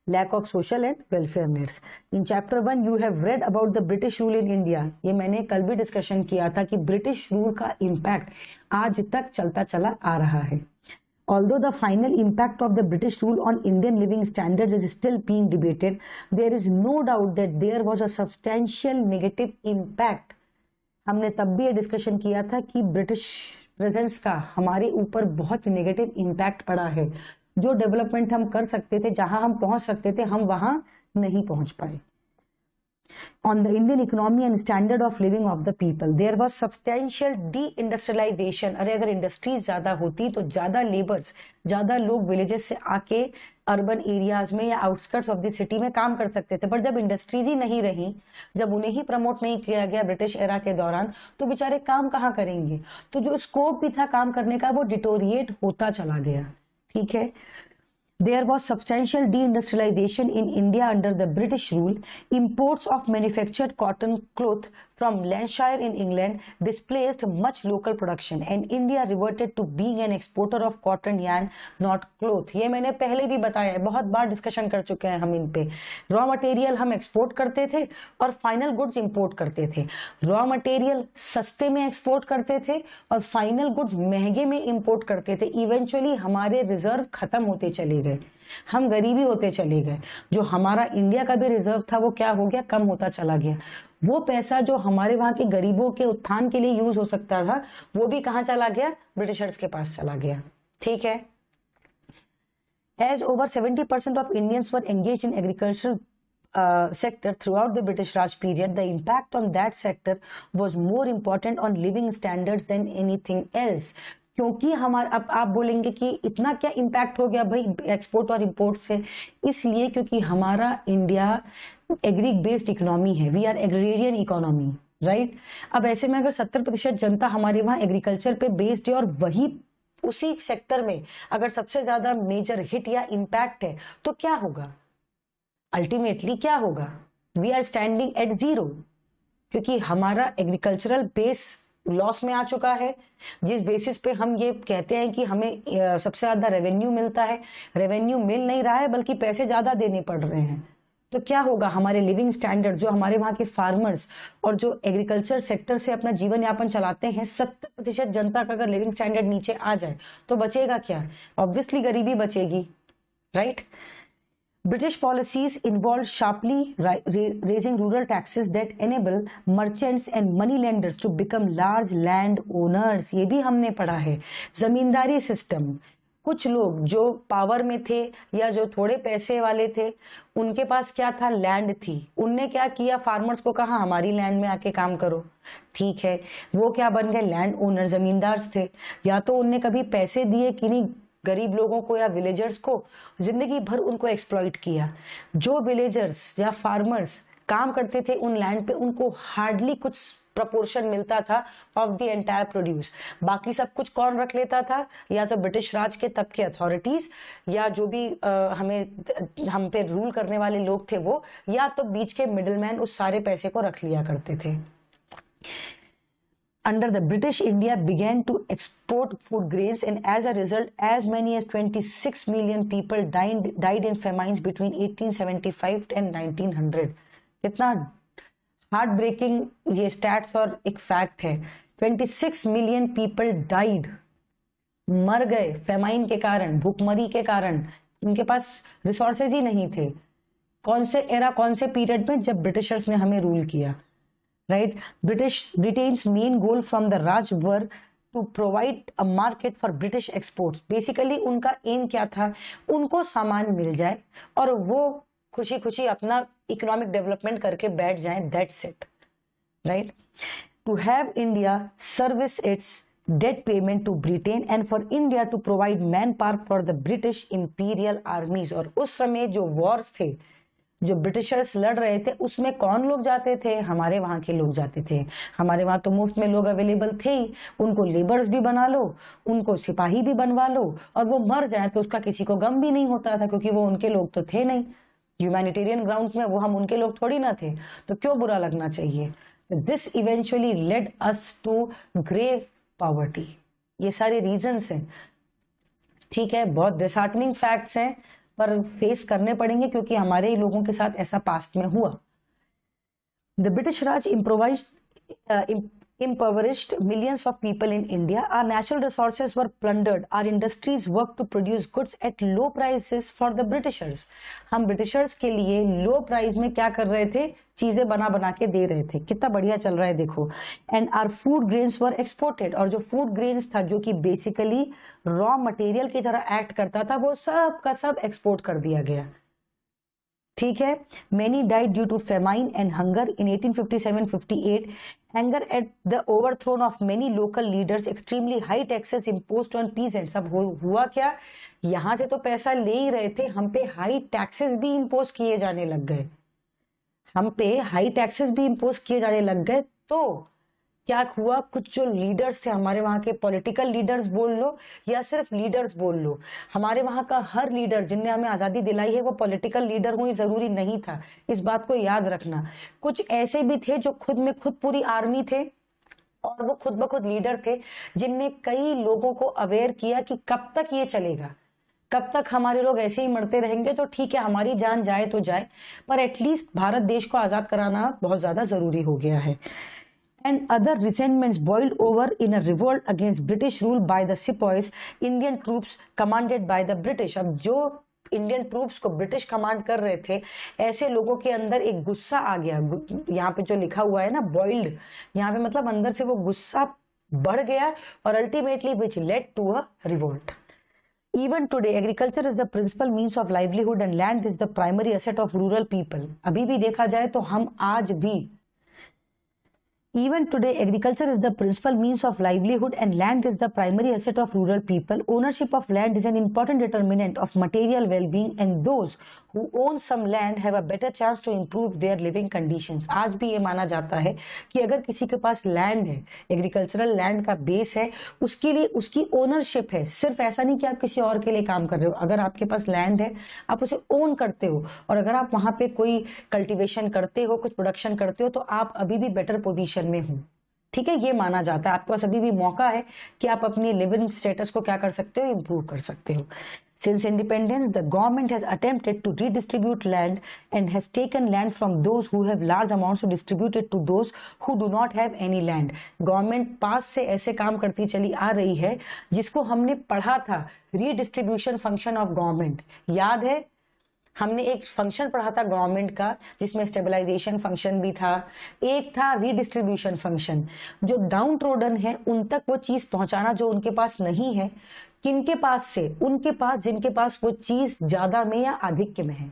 Lack of social and welfare needs. In chapter 1 you have read about the British rule in India. ये मैंने कल भी डिस्कशन किया था कि ब्रिटिश रूल का इम्पैक्ट आज तक चलता चला आ रहा है। Although the final impact of the British rule on Indian living standards is still being debated, there is no doubt that there was a substantial negative impact। हमने तब भी ये डिस्कशन किया था कि ब्रिटिश प्रेजेंस का हमारे ऊपर बहुत नेगेटिव इम्पैक्ट पड़ा है। जो डेवलपमेंट हम कर सकते थे, जहां हम पहुंच सकते थे, हम वहां नहीं पहुंच पाए। on the Indian economy and standard of living of the people. There was substantial de-industrialization. अरे अगर इंडस्ट्रीज ज्यादा होती तो ज्यादा लेबर्स, ज्यादा लोग विलेजेस से आके अर्बन एरियाज में या आउटस्कर्ट्स ऑफ द सिटी में काम कर सकते थे, पर जब इंडस्ट्रीज ही नहीं रही, जब उन्हें ही प्रमोट नहीं किया गया ब्रिटिश एरा के दौरान, तो बेचारे काम कहाँ करेंगे? तो जो स्कोप भी था काम करने का वो डिटोरिएट होता चला गया। ठीक है, there was substantial deindustrialization in India under the British rule. Imports of manufactured cotton cloth from Lancashire in England displaced much local production, and India reverted to being an exporter of cotton yarn, not cloth. ये मैंने पहले भी बताया है, बहुत बार discussion कर चुके हैं हम इन पे। रॉ मटेरियल हम एक्सपोर्ट करते थे और फाइनल गुड्स इंपोर्ट करते थे। रॉ मटेरियल सस्ते में एक्सपोर्ट करते थे और फाइनल गुड्स महंगे में इंपोर्ट करते थे। इवेंचुअली हमारे रिजर्व खत्म होते चले गए, हम गरीबी होते चले गए। जो हमारा इंडिया का भी रिजर्व था वो क्या हो गया? कम होता चला गया। वो पैसा जो हमारे वहां के गरीबों के उत्थान के लिए यूज हो सकता था, वो भी कहां चला गया? ब्रिटिशर्स के पास चला गया। ठीक है, as over 70% of Indians were engaged in agricultural sector throughout the British Raj period, the impact on that sector was more important on living standards than anything else. क्योंकि हमारा, अब आप बोलेंगे कि इतना क्या इम्पैक्ट हो गया भाई एक्सपोर्ट और इंपोर्ट से? इसलिए क्योंकि हमारा इंडिया एग्रीक बेस्ड इकोनॉमी है, we are agrarian economy, right. अब ऐसे में अगर 70% जनता हमारे वहाँ एग्रीकल्चर पे बेस्ड है और वही उसी सेक्टर में अगर सबसे ज्यादा मेजर हिट या इम्पैक्ट है, तो क्या होगा? अल्टीमेटली क्या होगा? We are standing at zero, क्योंकि हमारा एग्रीकल्चरल बेस लॉस में आ चुका है। जिस बेसिस पे हम ये कहते हैं कि हमें सबसे ज्यादा रेवेन्यू मिलता है, रेवेन्यू मिल नहीं रहा है बल्कि पैसे ज्यादा देने पड़ रहे हैं। तो क्या होगा? हमारे लिविंग स्टैंडर्ड, जो हमारे वहाँ के फार्मर्स और जो एग्रीकल्चर सेक्टर से अपना जीवन यापन चलाते हैं, 70% जनता का अगर लिविंग स्टैंडर्ड नीचे आ जाए तो बचेगा क्या? ऑब्वियसली गरीबी बचेगी, right. British policies involved sharply raising rural taxes that enable merchants and moneylenders to become large land owners. ये भी हमने पढ़ा है। जमींदारी सिस्टम, कुछ लोग जो पावर में थे या जो थोड़े पैसे वाले थे, उनके पास क्या था? लैंड थी। उनने क्या किया? फार्मर्स को कहा हमारी लैंड में आके काम करो। ठीक है, वो क्या बन गए? लैंड ओनर, जमींदार थे। या तो उनने कभी पैसे दिए कि नहीं गरीब लोगों को या विलेजर्स को, जिंदगी भर उनको एक्सप्लॉइट किया। जो विलेजर्स या फार्मर्स काम करते थे उन लैंड पे, उनको हार्डली कुछ प्रपोर्शन मिलता था ऑफ द एंटायर प्रोड्यूस। बाकी सब कुछ कौन रख लेता था? या तो ब्रिटिश राज के तब के अथॉरिटीज, या जो भी हम पे रूल करने वाले लोग थे वो, या तो बीच के मिडलमैन उस सारे पैसे को रख लिया करते थे। Under the British, India began to export food grains, and as a result, as many as 26 million people died in famines between 1875 and 1900. कितना हार्ट ब्रेकिंग ये स्टैट्स और एक फैक्ट है। 26 मिलियन पीपल डाइड, मर गए फेमाइन के कारण, भूखमरी के कारण। उनके पास रिसोर्सेज ही नहीं थे। कौन से एरा, कौन से पीरियड में? जब ब्रिटिशर्स ने हमें रूल किया, right. Britain's main goal from the Raj were to provide a market for British exports. Basically उनका एम क्या था? उनको सामान मिल जाए और वो खुशी खुशी अपना इकोनॉमिक डेवलपमेंट करके बैठ जाएं, that's it, right. To have India service its debt payment to Britain and for India to provide manpower for the British imperial armies. और उस समय जो वॉर्स थे, जो ब्रिटिशर्स लड़ रहे थे, उसमें कौन लोग जाते थे? हमारे वहां के लोग जाते थे। हमारे वहां तो मुफ्त में लोग अवेलेबल थे ही, उनको लेबर्स भी बना लो, उनको सिपाही भी बनवा लो, और वो मर जाए तो उसका किसी को गम भी नहीं होता था, क्योंकि वो उनके लोग तो थे नहीं। ह्यूमैनिटेरियन ग्राउंड्स में वो हम उनके लोग थोड़ी ना थे, तो क्यों बुरा लगना चाहिए? This eventually led us to grave poverty. ये सारे रीजंस हैं, ठीक है। बहुत डिसहार्टनिंग फैक्ट्स हैं, पर फेस करने पड़ेंगे क्योंकि हमारे ही लोगों के साथ ऐसा पास्ट में हुआ। The British Raj impoverished millions of people in India. Our natural resources were plundered. Our industries worked to produce goods at low prices for the Britishers. हम ब्रिटिशर्स के लिए लो प्राइस में क्या कर रहे थे? चीजें बना बना के दे रहे थे। कितना बढ़िया चल रहा है देखो। And are food grains were exported, और जो फूड ग्रेन्स था जो कि बेसिकली रॉ मटेरियल की तरह एक्ट करता था, वो सब का सब एक्सपोर्ट कर दिया गया। ठीक है। Many died due to famine and hunger in 1857-58. Anger at the overthrow of many local leaders, extremely high taxes imposed on peasants. अब हुआ क्या, यहाँ से तो पैसा ले ही रहे थे, हम पे हाई टैक्सेस भी इम्पोज किए जाने लग गए, हम पे हाई टैक्सेस भी इम्पोज किए जाने लग गए। तो क्या हुआ, कुछ जो लीडर्स थे हमारे वहां के, पॉलिटिकल लीडर्स बोल लो या सिर्फ लीडर्स बोल लो, हमारे वहां का हर लीडर जिनने हमें आजादी दिलाई है वो पॉलिटिकल लीडर हो, जरूरी नहीं था, इस बात को याद रखना। कुछ ऐसे भी थे जो खुद में खुद पूरी आर्मी थे और वो खुद ब खुद लीडर थे, जिनने कई लोगों को अवेयर किया कि कब तक ये चलेगा, कब तक हमारे लोग ऐसे ही मरते रहेंगे, तो ठीक है हमारी जान जाए तो जाए, पर एटलीस्ट भारत देश को आजाद कराना बहुत ज्यादा जरूरी हो गया है। And other resentments boiled over in a revolt against British rule by the sepoys, Indian troops commanded by the British। अब जो इंडियन ट्रूप्स को ब्रिटिश कमांड कर रहे थे, ऐसे लोगों के अंदर एक गुस्सा आ गया, यहाँ पे जो लिखा हुआ है ना बॉइल्ड, यहाँ पे मतलब अंदर से वो गुस्सा बढ़ गया और ultimately which led to a revolt. Even today, agriculture is the principal means of livelihood and land is the primary asset of rural people। अभी भी देखा जाए तो हम आज भी Even today, agriculture is the principal means of livelihood and land is the primary asset of rural people। Ownership of land is an important determinant of material well-being and those who own some land have a better chance to improve their living conditions। आज भी ये माना जाता है कि अगर किसी के पास लैंड है, एग्रीकल्चरल लैंड का बेस है, उसके लिए उसकी ओनरशिप है। सिर्फ ऐसा नहीं कि आप किसी और के लिए काम कर रहे हो, अगर आपके पास लैंड है आप उसे ओन करते हो और अगर आप वहां पे कोई कल्टीवेशन करते हो, कुछ प्रोडक्शन करते हो, तो आप अभी भी बेटर पोजीशन में हूं। ठीक है, ये माना जाता है, आपके पास अभी भी मौका है कि आप अपनी लिविंग स्टेटस को क्या कर सकते हो, इंप्रूव कर सकते हो। Since independence, the government has attempted to redistribute land and has taken land from those who have large amounts to distribute it to those who do not have any land। Government पास से ऐसे काम करती चली आ रही है जिसको हमने पढ़ा था, रीडिस्ट्रीब्यूशन फंक्शन ऑफ गवर्नमेंट। याद है, हमने एक फंक्शन पढ़ा था गवर्नमेंट का जिसमें स्टेबलाइजेशन फंक्शन भी था, एक था रीडिस्ट्रीब्यूशन फंक्शन। जो डाउन ट्रोडन है उन तक वो चीज पहुंचाना जो उनके पास नहीं है, किनके पास से, उनके पास जिनके पास वो चीज ज्यादा में या आधिक्य में है।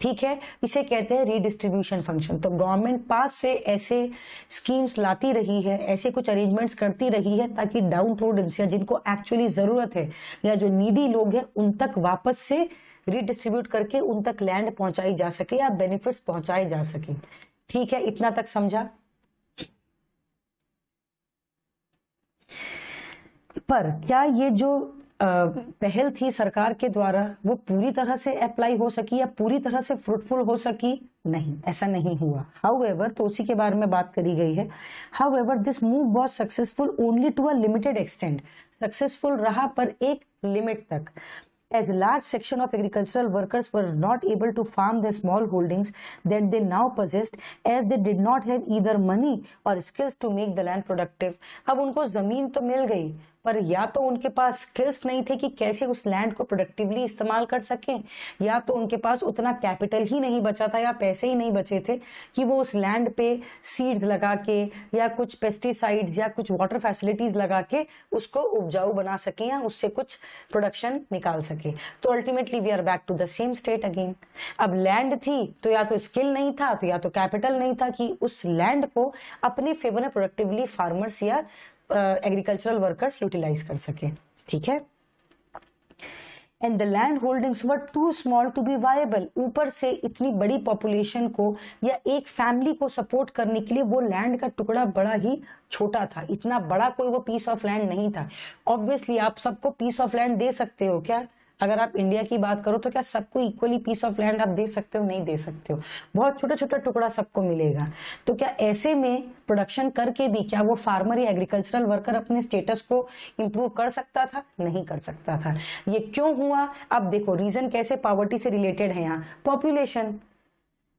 ठीक है, इसे कहते हैं रीडिस्ट्रीब्यूशन फंक्शन। तो गवर्नमेंट पास से ऐसे स्कीम्स लाती रही है, ऐसे कुछ अरेंजमेंट्स करती रही है ताकि डाउन ट्रोडन्स या जिनको एक्चुअली जरूरत है या जो नीडी लोग हैं उन तक वापस से रीडिस्ट्रीब्यूट करके उन तक लैंड पहुंचाई जा सके या बेनिफिट्स पहुंचाए जा सके। ठीक है, इतना तक समझा। पर क्या ये जो पहल थी सरकार के द्वारा वो पूरी तरह से अप्लाई हो सकी या पूरी तरह से फ्रूटफुल हो सकी? नहीं, ऐसा नहीं हुआ। हाउएवर, तो उसी के बारे में बात करी गई है। However this move was successful only to a limited extent. Successful रहा पर एक लिमिट तक। As a large section of agricultural workers were not able to farm their small holdings that they now possessed, as they did not have either money or skills to make the land productive। अब उनको जमीन तो मिल गई पर या तो उनके पास skills नहीं थे कि कैसे उस लैंड को प्रोडक्टिवली इस्तेमाल कर सकें, या तो उनके पास उतना कैपिटल ही नहीं बचा था या पैसे ही नहीं बचे थे कि वो उस लैंड पे सीड्स लगा के या कुछ पेस्टिसाइड्स या कुछ वाटर फैसिलिटीज लगा के उसको उपजाऊ बना सके या उससे कुछ प्रोडक्शन निकाल सके। तो ultimately we are back to the same state again. अब लैंड थी तो या तो स्किल नहीं था तो या तो कैपिटल नहीं था कि उस लैंड को अपने फेवर में प्रोडक्टिवली फार्मर्स या एग्रीकल्चरल वर्कर्स यूटिलाइज कर सके। ठीक है, and the land holdings were too small to be viable. ऊपर से इतनी बड़ी पॉपुलेशन को या एक फैमिली को सपोर्ट करने के लिए वो लैंड का टुकड़ा बड़ा ही छोटा था, इतना बड़ा कोई वो पीस ऑफ लैंड नहीं था। ऑब्वियसली आप सबको पीस ऑफ लैंड दे सकते हो क्या? अगर आप इंडिया की बात करो तो क्या सबको इक्वली पीस ऑफ लैंड आप दे सकते हो? नहीं दे सकते हो, बहुत छोटा छोटा टुकड़ा सबको मिलेगा। तो क्या ऐसे में प्रोडक्शन करके भी क्या वो फार्मर या एग्रीकल्चरल वर्कर अपने स्टेटस को इंप्रूव कर सकता था? नहीं कर सकता था। ये क्यों हुआ? अब देखो रीजन कैसे पॉवर्टी से रिलेटेड है यहाँ, पॉपुलेशन।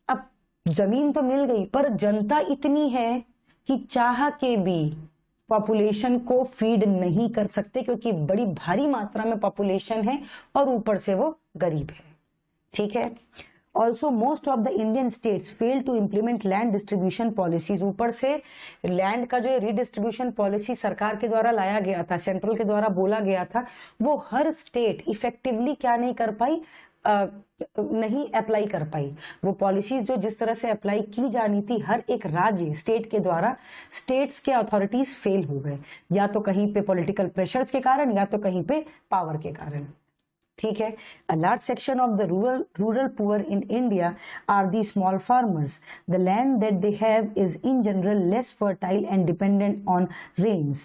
अब जमीन तो मिल गई पर जनता इतनी है कि चाह के भी पॉपुलेशन को फीड नहीं कर सकते क्योंकि बड़ी भारी मात्रा में पॉपुलेशन है और ऊपर से वो गरीब है। ठीक है, also most of the Indian states fail to implement land distribution policies. ऊपर से लैंड का जो रीडिस्ट्रीब्यूशन पॉलिसी सरकार के द्वारा लाया गया था, सेंट्रल के द्वारा बोला गया था, वो हर स्टेट इफेक्टिवली क्या नहीं कर पाई, नहीं अप्लाई कर पाई। वो पॉलिसीज जो जिस तरह से अप्लाई की जानी थी हर एक राज्य स्टेट के द्वारा, स्टेट्स के अथॉरिटीज फेल हो गए, या तो कहीं पे पॉलिटिकल प्रेशर्स के कारण या तो कहीं पे पावर के कारण। ठीक है। A large section of the rural poor in India are the small farmers. The land that they have is in general less fertile and dependent on rains.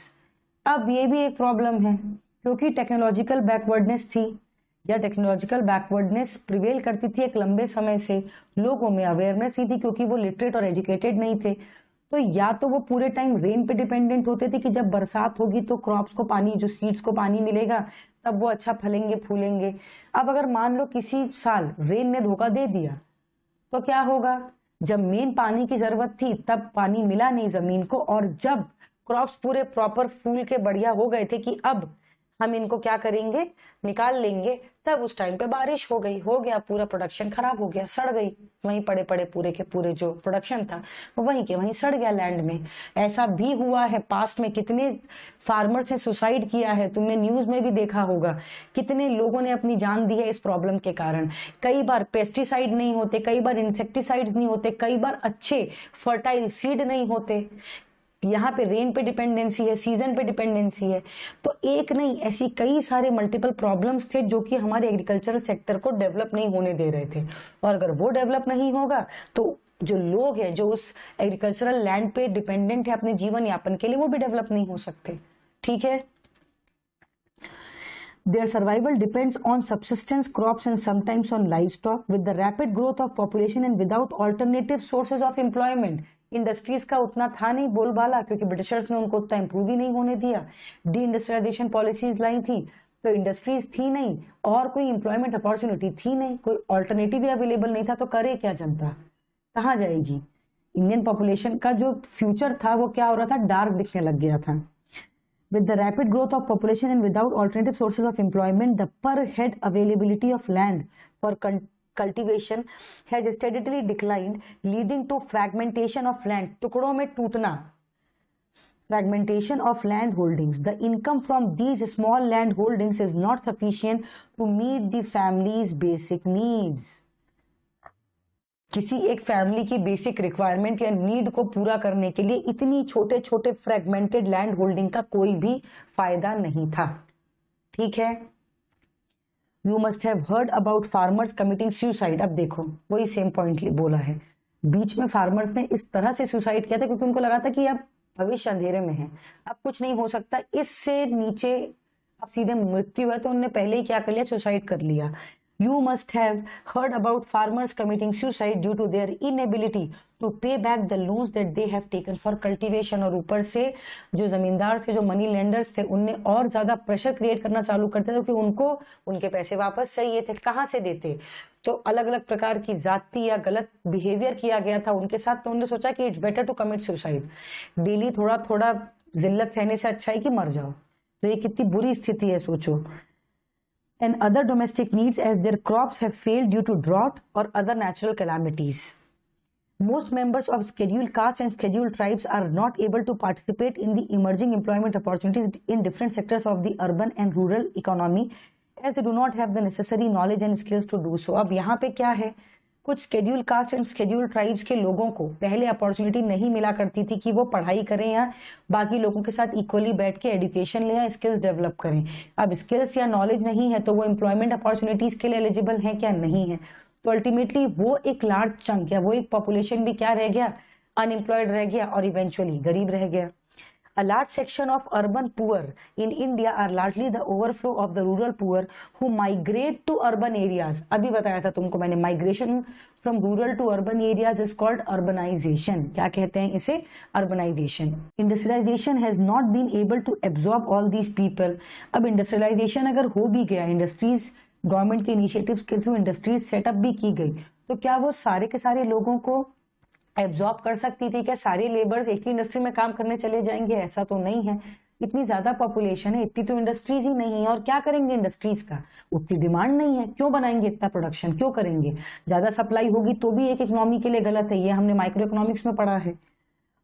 अब ये भी एक प्रॉब्लम है, क्योंकि टेक्नोलॉजिकल बैकवर्डनेस थी, या टेक्नोलॉजिकल बैकवर्डनेस प्रिवेल करती थी एक लंबे समय से, लोगों में अवेयरनेस नहीं थी क्योंकि वो लिटरेट और एजुकेटेड नहीं थे। तो या तो वो पूरे टाइम रेन पे डिपेंडेंट होते थे कि जब बरसात होगी तो क्रॉप्स को पानी, जो सीड्स को पानी मिलेगा तब वो अच्छा फलेंगे फूलेंगे। अब अगर मान लो किसी साल रेन ने धोखा दे दिया तो क्या होगा, जब मेन पानी की जरूरत थी तब पानी मिला नहीं जमीन को, और जब क्रॉप्स पूरे प्रॉपर फूल के बढ़िया हो गए थे कि अब हम इनको क्या करेंगे, निकाल लेंगे, तब उस टाइम पे बारिश हो गई, हो गया पूरा प्रोडक्शन खराब हो गया, सड़ गई, वहीं पड़े पड़े पूरे के पूरे जो प्रोडक्शन था वो वहीं के वहीं सड़ गया लैंड में। ऐसा भी हुआ है पास्ट में, कितने फार्मर्स ने सुसाइड किया है, तुमने न्यूज में भी देखा होगा, कितने लोगों ने अपनी जान दी है इस प्रॉब्लम के कारण। कई बार पेस्टिसाइड नहीं होते, कई बार इंसेक्टिसाइड्स नहीं होते, कई बार अच्छे फर्टाइल सीड नहीं होते, यहाँ पे रेन पे डिपेंडेंसी है, सीजन पे डिपेंडेंसी है। तो एक नहीं, ऐसी कई सारे मल्टीपल प्रॉब्लम्स थे जो कि हमारे एग्रीकल्चरल सेक्टर को डेवलप नहीं होने दे रहे थे, और अगर वो डेवलप नहीं होगा तो जो लोग हैं जो उस एग्रीकल्चरल लैंड पे डिपेंडेंट है अपने जीवन यापन के लिए, वो भी डेवलप नहीं हो सकते। ठीक है। Their survival depends on subsistence crops and sometimes on livestock. With the rapid growth of population and without alternative sources of employment, industries का उतना था नहीं बोलबाला, क्योंकि ब्रिटिशर्स ने उनको उतना इम्प्रूव ही नहीं होने दिया, डी इंडस्ट्रियलाइजेशन पॉलिसीज लाई थी, तो इंडस्ट्रीज थी नहीं और कोई एम्प्लॉयमेंट अपॉर्चुनिटी थी नहीं, कोई ऑल्टरनेटिव भी अवेलेबल नहीं था, तो करे क्या जनता, कहाँ जाएगी। इंडियन पॉपुलेशन का जो फ्यूचर था वो क्या हो रहा था, डार्क दिखने लग गया था। With the rapid growth of population and without alternative sources of employment, the per head availability of land for cultivation has steadily declined, leading to fragmentation of land, टुकड़ों में टूटना, fragmentation of land holdings. The income from these small land holdings is not sufficient to meet the family's basic needs. किसी एक family की basic requirement या need को पूरा करने के लिए इतनी छोटे छोटे फ्रेगमेंटेड लैंड होल्डिंग का कोई भी फायदा नहीं था। ठीक है। You must have heard about farmers committing suicide. अब देखो वही सेम पॉइंट बोला है, बीच में फार्मर्स ने इस तरह से सुसाइड किया था क्योंकि उनको लगा था कि अब भविष्य अंधेरे में है, अब कुछ नहीं हो सकता, इससे नीचे अब सीधे मृत्यु है, तो उन्होंने पहले ही क्या कर लिया, सुसाइड कर लिया। You must have heard about farmers committing suicide due to their inability to pay back the loans that they have taken for cultivation। और ऊपर से जो जमींदार थे, जो मनी लेंडर्स थे, उनने और ज्यादा प्रेशर क्रिएट करना चालू कर दिया क्योंकि उनको उनके पैसे वापस चाहिए थे। कहाँ से देते, तो अलग अलग प्रकार की जाति या गलत बिहेवियर किया गया था उनके साथ, तो उन्होंने सोचा कि it's better to commit suicide. Daily थोड़ा थोड़ा जिल्लत सहने से अच्छा है कि मर जाओ। तो ये कितनी बुरी स्थिति है सोचो। And other domestic needs as their crops have failed due to drought or other natural calamities. Most members of scheduled caste and scheduled tribes are not able to participate in the emerging employment opportunities in different sectors of the urban and rural economy as they do not have the necessary knowledge and skills to do so। अब यहाँ पे क्या है, कुछ schedule caste and schedule tribes के लोगों को पहले अपॉर्चुनिटी नहीं मिला करती थी कि वो पढ़ाई करें या बाकी लोगों के साथ इक्वली बैठ के एजुकेशन लें या स्किल्स डेवलप करें। अब स्किल्स या नॉलेज नहीं है तो वो एम्प्लॉयमेंट अपॉर्चुनिटीज के लिए एलिजिबल हैं क्या, नहीं है। तो अल्टीमेटली वो एक लार्ज चंक या वो एक पॉपुलेशन भी क्या रह गया, अनएम्प्लॉयड रह गया और इवेंचुअली गरीब रह गया। A large section of urban poor in India are largely the overflow of the rural poor who migrate to urban areas। अभी बताया था तुमको मैंने, migration from rural to urban areas is called urbanization। क्या कहते हैं इसे, urbanization। Industrialization has not been able to absorb all these people। अब industrialization अगर हो भी गया, इंडस्ट्रीज गवर्नमेंट के इनिशिएटिव्स के थ्रू इंडस्ट्रीज सेटअप भी की गई, तो क्या वो सारे के सारे लोगों को एब्जॉर्ब कर सकती थी क्या? सारे लेबर्स एक ही इंडस्ट्री में काम करने चले जाएंगे, ऐसा तो नहीं है। इतनी ज्यादा पॉपुलेशन है, इतनी तो इंडस्ट्रीज ही नहीं है, और क्या करेंगे इंडस्ट्रीज का, उतनी डिमांड नहीं है, क्यों बनाएंगे इतना प्रोडक्शन, क्यों करेंगे। ज्यादा सप्लाई होगी तो भी एक इकोनॉमी के लिए गलत है, ये हमने माइक्रो इकोनॉमिक्स में पढ़ा है।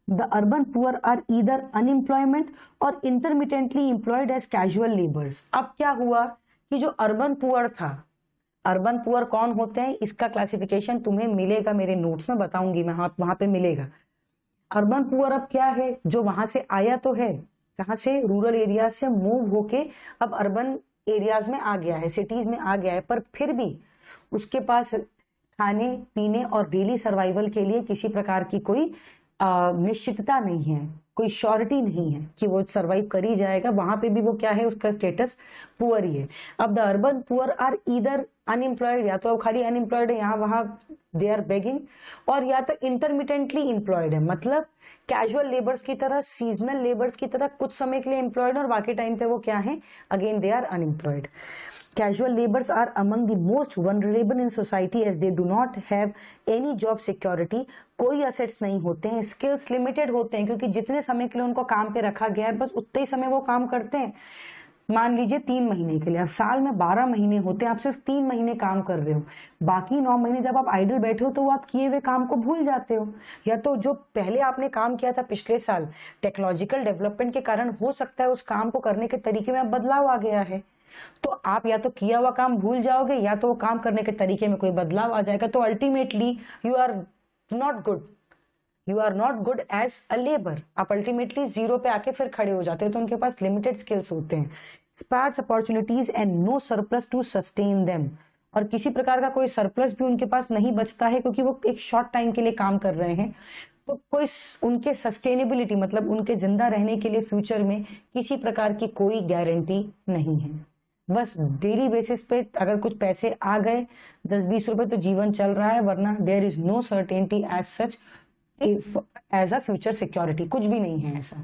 The urban poor are either unemployment और intermittently employed as casual labours. अब क्या हुआ कि जो अर्बन पुअर था अर्बन पुअर कौन होते हैं, इसका क्लासिफिकेशन तुम्हें मिलेगा मेरे नोट्स में, बताऊंगी मैं, वहां पे मिलेगा। अर्बन पुअर अब क्या है, जो वहां से आया तो है, कहां से, रूरल एरिया से मूव होके अब अर्बन एरियाज में आ गया है, सिटीज में आ गया है, पर फिर भी उसके पास खाने पीने और डेली सर्वाइवल के लिए किसी प्रकार की कोई निश्चितता नहीं है, कोई श्योरिटी नहीं है कि वो सरवाइव कर ही जाएगा। वहां पे भी वो क्या है, उसका स्टेटस पुअर ही है। अब the urban poor are either unemployed, या तो अब खाली अनएम्प्लॉयड है यहाँ वहां, दे आर बेगिंग, और या तो इंटरमिटेंटली एम्प्लॉयड है, मतलब कैजुअल लेबर्स की तरह, सीजनल लेबर्स की तरह कुछ समय के लिए एम्प्लॉयड और बाकी टाइम पे वो क्या है, again they are unemployed. Casual laborers are among the most vulnerable in society as they do not have any job security, कोई assets नहीं होते हैं, skills limited होते हैं, क्योंकि जितने समय के लिए उनको काम पे रखा गया है बस उतने ही समय वो काम करते हैं। मान लीजिए 3 महीने के लिए, अब साल में 12 महीने होते हैं, आप सिर्फ 3 महीने काम कर रहे हो, बाकी 9 महीने जब आप आइडल बैठे हो तो वो आप किए हुए काम को भूल जाते हो, या तो जो पहले आपने काम किया था पिछले साल, टेक्नोलॉजिकल डेवलपमेंट के कारण हो सकता है उस काम को करने के तरीके में बदलाव आ गया है, तो आप या तो किया हुआ काम भूल जाओगे या तो वो काम करने के तरीके में कोई बदलाव आ जाएगा, तो ultimately you are not good, you are not good as a labour, आप अल्टीमेटली जीरो पे आके फिर खड़े हो जाते हो। तो उनके पास लिमिटेड स्किल्स होते हैं, sparse opportunities and no surplus to sustain them, और किसी प्रकार का कोई सरप्लस भी उनके पास नहीं बचता है, क्योंकि वो एक शॉर्ट टाइम के लिए काम कर रहे हैं, तो कोई उनके सस्टेनेबिलिटी, मतलब उनके जिंदा रहने के लिए फ्यूचर में किसी प्रकार की कोई गारंटी नहीं है। बस डेली बेसिस पे अगर कुछ पैसे आ गए 10-20 रुपए तो जीवन चल रहा है, वरना there is no certainty as such as a future security, कुछ भी नहीं है ऐसा।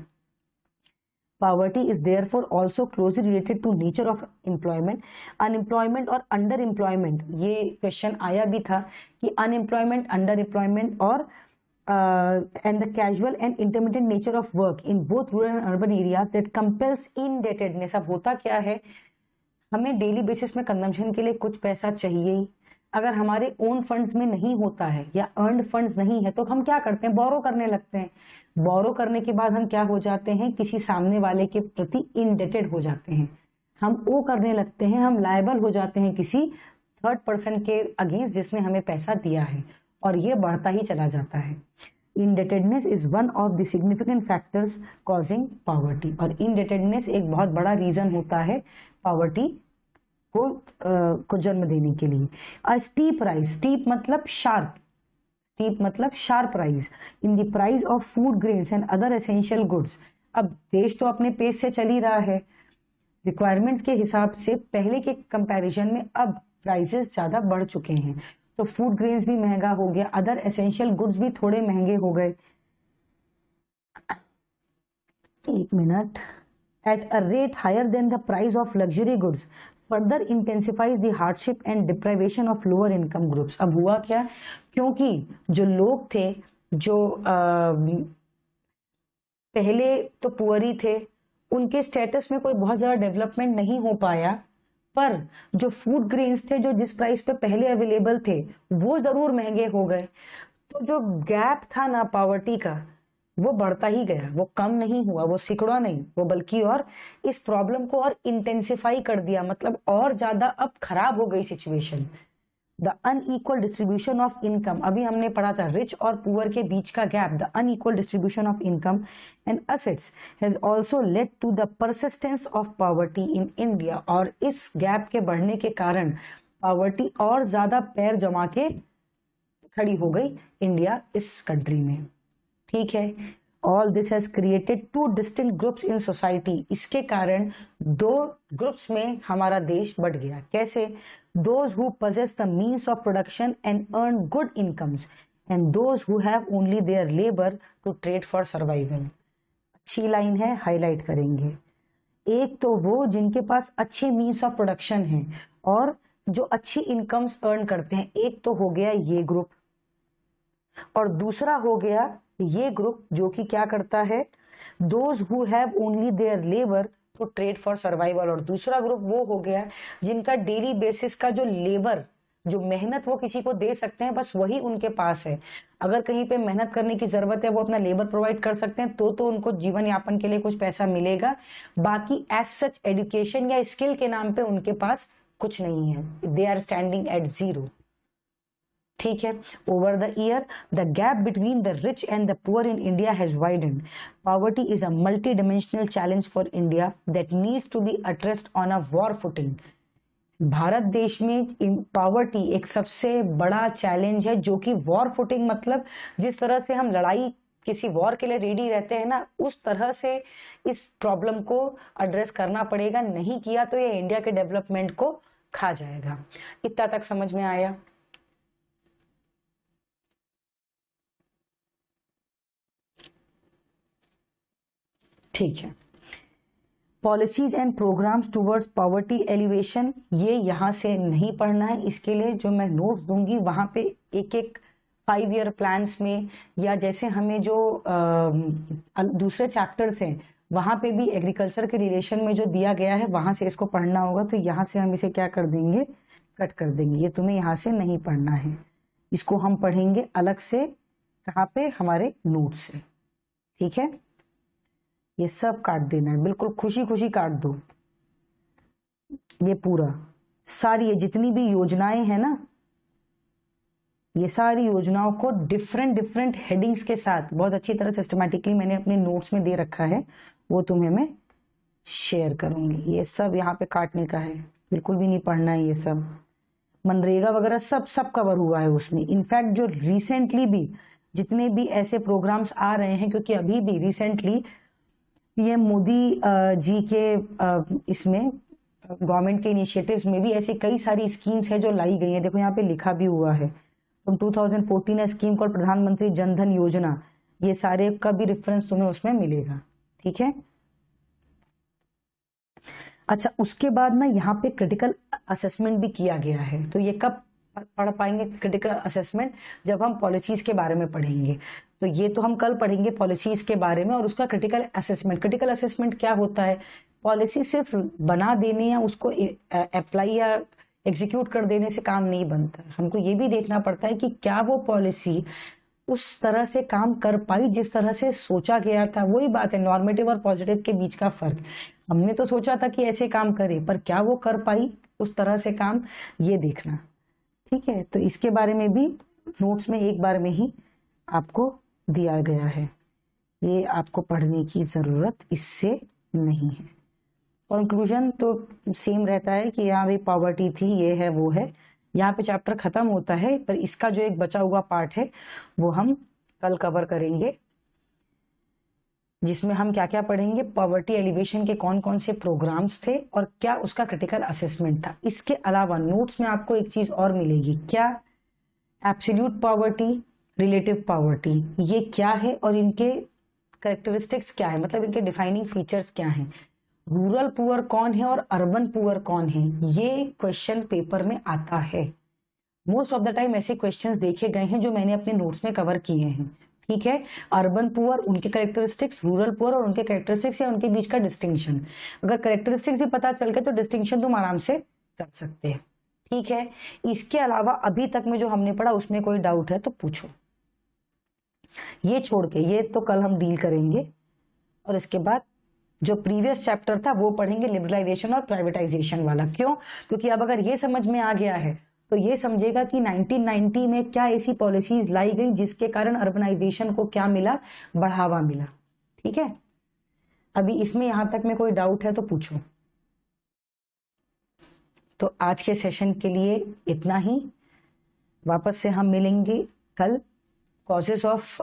Poverty is therefore also closely related to nature of employment. Unemployment और underemployment, ये क्वेश्चन आया भी था कि unemployment, underemployment और and the casual and intermittent nature of work in both rural and urban areas that compels indebtedness। अब होता क्या है, हमें डेली बेसिस में कंजम्पशन के लिए कुछ पैसा चाहिए ही, अगर हमारे ओन फंड्स में नहीं होता है या अर्नड फंड्स नहीं है तो हम क्या करते हैं, बोरो करने लगते हैं। बोरो करने के बाद हम क्या हो जाते हैं, किसी सामने वाले के प्रति इंडेटेड हो जाते हैं, हम ओ करने लगते हैं, हम लायबल हो जाते हैं किसी थर्ड पर्सन के अगेंस्ट जिसने हमें पैसा दिया है, और ये बढ़ता ही चला जाता है। Indebtedness is one of the significant factors causing poverty, और इंडेटेडनेस एक बहुत बड़ा रीजन होता है पॉवर्टी को जन्म देने के लिए। अ स्टीप राइज, स्टीप मतलब शार्प, स्टीप मतलब sharp rise in the price of food grains and other essential goods. अब देश तो अपने पेस से चल ही रहा है, रिक्वायरमेंट्स के हिसाब से पहले के कंपैरिजन में अब प्राइसेस ज्यादा बढ़ चुके हैं, तो फूड ग्रेन्स भी महंगा हो गया, अदर एसेंशियल गुड्स भी थोड़े महंगे हो गए। एक minute, at a rate higher than the price of luxury goods further intensifies the hardship and deprivation of lower income groups. अब हुआ क्या, क्योंकि जो लोग थे जो पहले तो पुअर ही थे, उनके स्टेटस में कोई बहुत ज्यादा डेवलपमेंट नहीं हो पाया, पर जो फूड ग्रेन्स थे जो जिस प्राइस पे पहले अवेलेबल थे वो जरूर महंगे हो गए, तो जो गैप था ना पॉवर्टी का वो बढ़ता ही गया, वो कम नहीं हुआ, वो सिकुड़ा नहीं, वो बल्कि और इस प्रॉब्लम को और इंटेंसिफाई कर दिया, मतलब और ज्यादा अब खराब हो गई situation. The unequal distribution of income, अभी हमने पढ़ा था रिच और पुअर के बीच का gap, the unequal distribution of income and assets has also led to the persistence of poverty in India, और इस गैप के बढ़ने के कारण पॉवर्टी और ज्यादा पैर जमा के खड़ी हो गई इंडिया, इस कंट्री में। ठीक है, all this has created two distinct groups in society, इसके कारण दो ग्रुप्स में हमारा देश बढ़ गया। कैसे, those who possess the means of production and earn good incomes and those who have only their labor to trade for survival। अच्छी लाइन है, हाईलाइट करेंगे। एक तो वो जिनके पास अच्छे मीन्स ऑफ प्रोडक्शन हैं और जो अच्छी इनकम्स अर्न करते हैं, एक तो हो गया ये ग्रुप, और दूसरा हो गया ये ग्रुप जो कि क्या करता है, those who have only their labour to trade for survival, और दूसरा ग्रुप वो हो गया जिनका डेली बेसिस का जो लेबर, जो मेहनत वो किसी को दे सकते हैं, बस वही उनके पास है। अगर कहीं पे मेहनत करने की जरूरत है, वो अपना लेबर प्रोवाइड कर सकते हैं, तो उनको जीवन यापन के लिए कुछ पैसा मिलेगा। बाकी एज सच एजुकेशन या स्किल के नाम पे उनके पास कुछ नहीं है, दे आर स्टैंडिंग एट 0। ठीक है, over the year the gap between the rich and the poor in India has widened. Poverty is a multi dimensional challenge for India that needs to be addressed on a war footing. Bharat देश में poverty एक सबसे बड़ा challenge है जो कि war footing, मतलब जिस तरह से हम लड़ाई किसी वॉर के लिए रेडी रहते हैं ना, उस तरह से इस प्रॉब्लम को एड्रेस करना पड़ेगा। नहीं किया तो ये इंडिया के डेवलपमेंट को खा जाएगा। इतना तक समझ में आया? ठीक है, policies and programmes towards poverty elevation, ये यहाँ से नहीं पढ़ना है। इसके लिए जो मैं नोट्स दूंगी वहां पे एक एक 5 ईयर प्लान्स में, या जैसे हमें जो दूसरे चैप्टर्स हैं वहां पे भी एग्रीकल्चर के रिलेशन में जो दिया गया है वहां से इसको पढ़ना होगा। तो यहाँ से हम इसे क्या कर देंगे, कट कर देंगे। ये तुम्हें यहाँ से नहीं पढ़ना है, इसको हम पढ़ेंगे अलग से। कहाँ पे? हमारे नोट से। ठीक है, ये सब काट देना है, बिल्कुल खुशी खुशी काट दो। ये पूरा सारी ये जितनी भी योजनाएं हैं ना, ये सारी योजनाओं को डिफरेंट डिफरेंट हेडिंग्स के साथ बहुत अच्छी तरह सिस्टमैटिकली मैंने अपने नोट्स में दे रखा है, वो तुम्हें मैं शेयर करूंगी। ये सब यहाँ पे काटने का है, बिल्कुल भी नहीं पढ़ना है। ये सब मनरेगा वगैरह सब सब कवर हुआ है उसमें। इनफैक्ट जो रिसेंटली भी जितने भी ऐसे प्रोग्राम्स आ रहे हैं, क्योंकि अभी भी रिसेंटली पीएम मोदी जी के इसमें गवर्नमेंट के इनिशिएटिव्स में भी ऐसी कई सारी स्कीम्स हैं जो लाई गई हैं। देखो यहाँ पे लिखा भी हुआ है, फ्रॉम 2014 स्कीम कॉल प्रधानमंत्री जन धन योजना। ये सारे का भी रेफरेंस तुम्हें उसमें मिलेगा। ठीक है, अच्छा उसके बाद ना यहाँ पे क्रिटिकल असेसमेंट भी किया गया है। तो ये कब पढ़ पाएंगे क्रिटिकल असेसमेंट? जब हम पॉलिसीज के बारे में पढ़ेंगे। तो ये तो हम कल पढ़ेंगे पॉलिसीज के बारे में, और उसका क्रिटिकल असेसमेंट। क्रिटिकल असेसमेंट क्या होता है? पॉलिसी सिर्फ बना देने या उसको अप्लाई या एग्जीक्यूट कर देने से काम नहीं बनता। हमको ये भी देखना पड़ता है कि क्या वो पॉलिसी उस तरह से काम कर पाई जिस तरह से सोचा गया था। वही बात है नॉर्मेटिव और पॉजिटिव के बीच का फर्क। हमने तो सोचा था कि ऐसे काम करे, पर क्या वो कर पाई उस तरह से काम, ये देखना। ठीक है, तो इसके बारे में भी नोट्स में एक बार में ही आपको दिया गया है। ये आपको पढ़ने की जरूरत इससे नहीं है। कंक्लूजन तो सेम रहता है कि यहाँ भी पॉवर्टी थी, ये है वो है। यहाँ पे चैप्टर खत्म होता है, पर इसका जो एक बचा हुआ पार्ट है वो हम कल कवर करेंगे, जिसमें हम क्या क्या पढ़ेंगे। पॉवर्टी एलिवेशन के कौन कौन से प्रोग्राम्स थे और क्या उसका क्रिटिकल असेसमेंट था। इसके अलावा नोट्स में आपको एक चीज और मिलेगी, क्या? एब्सोल्यूट पॉवर्टी, रिलेटिव पॉवर्टी, ये क्या है और इनके कैरेक्टरिस्टिक्स क्या है, मतलब इनके डिफाइनिंग फीचर्स क्या हैं। रूरल पुअर कौन है और अर्बन पुअर कौन है, ये क्वेश्चन पेपर में आता है। मोस्ट ऑफ द टाइम ऐसे क्वेश्चंस देखे गए हैं जो मैंने अपने नोट्स में कवर किए हैं। ठीक है, अर्बन पुअर, उनके कैरेक्टरिस्टिक्स, रूरल पुअर और उनके कैरेक्टरिस्टिक्स या उनके बीच का डिस्टिंक्शन। अगर कैरेक्टरिस्टिक्स भी पता चल गए तो डिस्टिंक्शन तुम आराम से कर सकते हैं। ठीक है, इसके अलावा अभी तक में जो हमने पढ़ा उसमें कोई डाउट है तो पूछो। ये छोड़ के ये तो कल हम डील करेंगे, और इसके बाद जो प्रीवियस चैप्टर था वो पढ़ेंगे, लिबरलाइजेशन और प्राइवेटाइजेशन वाला। क्यों? क्योंकि अब अगर ये समझ में आ गया है तो ये समझेगा कि 1990 में क्या ऐसी पॉलिसीज लाई गई जिसके कारण अर्बनाइजेशन को क्या मिला, बढ़ावा मिला। ठीक है, अभी इसमें यहां तक में कोई डाउट है तो पूछो। तो आज के सेशन के लिए इतना ही। वापस से हम मिलेंगे कल। कॉजेस ऑफ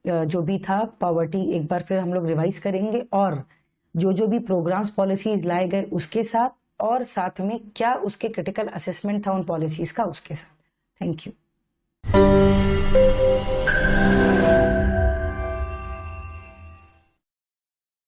जो भी था पॉवर्टी एक बार फिर हम लोग रिवाइज करेंगे, और जो भी प्रोग्राम्स पॉलिसीज लाए गए उसके साथ, और साथ में क्या उसके क्रिटिकल असेसमेंट था उन पॉलिसीज का उसके साथ। Thank you.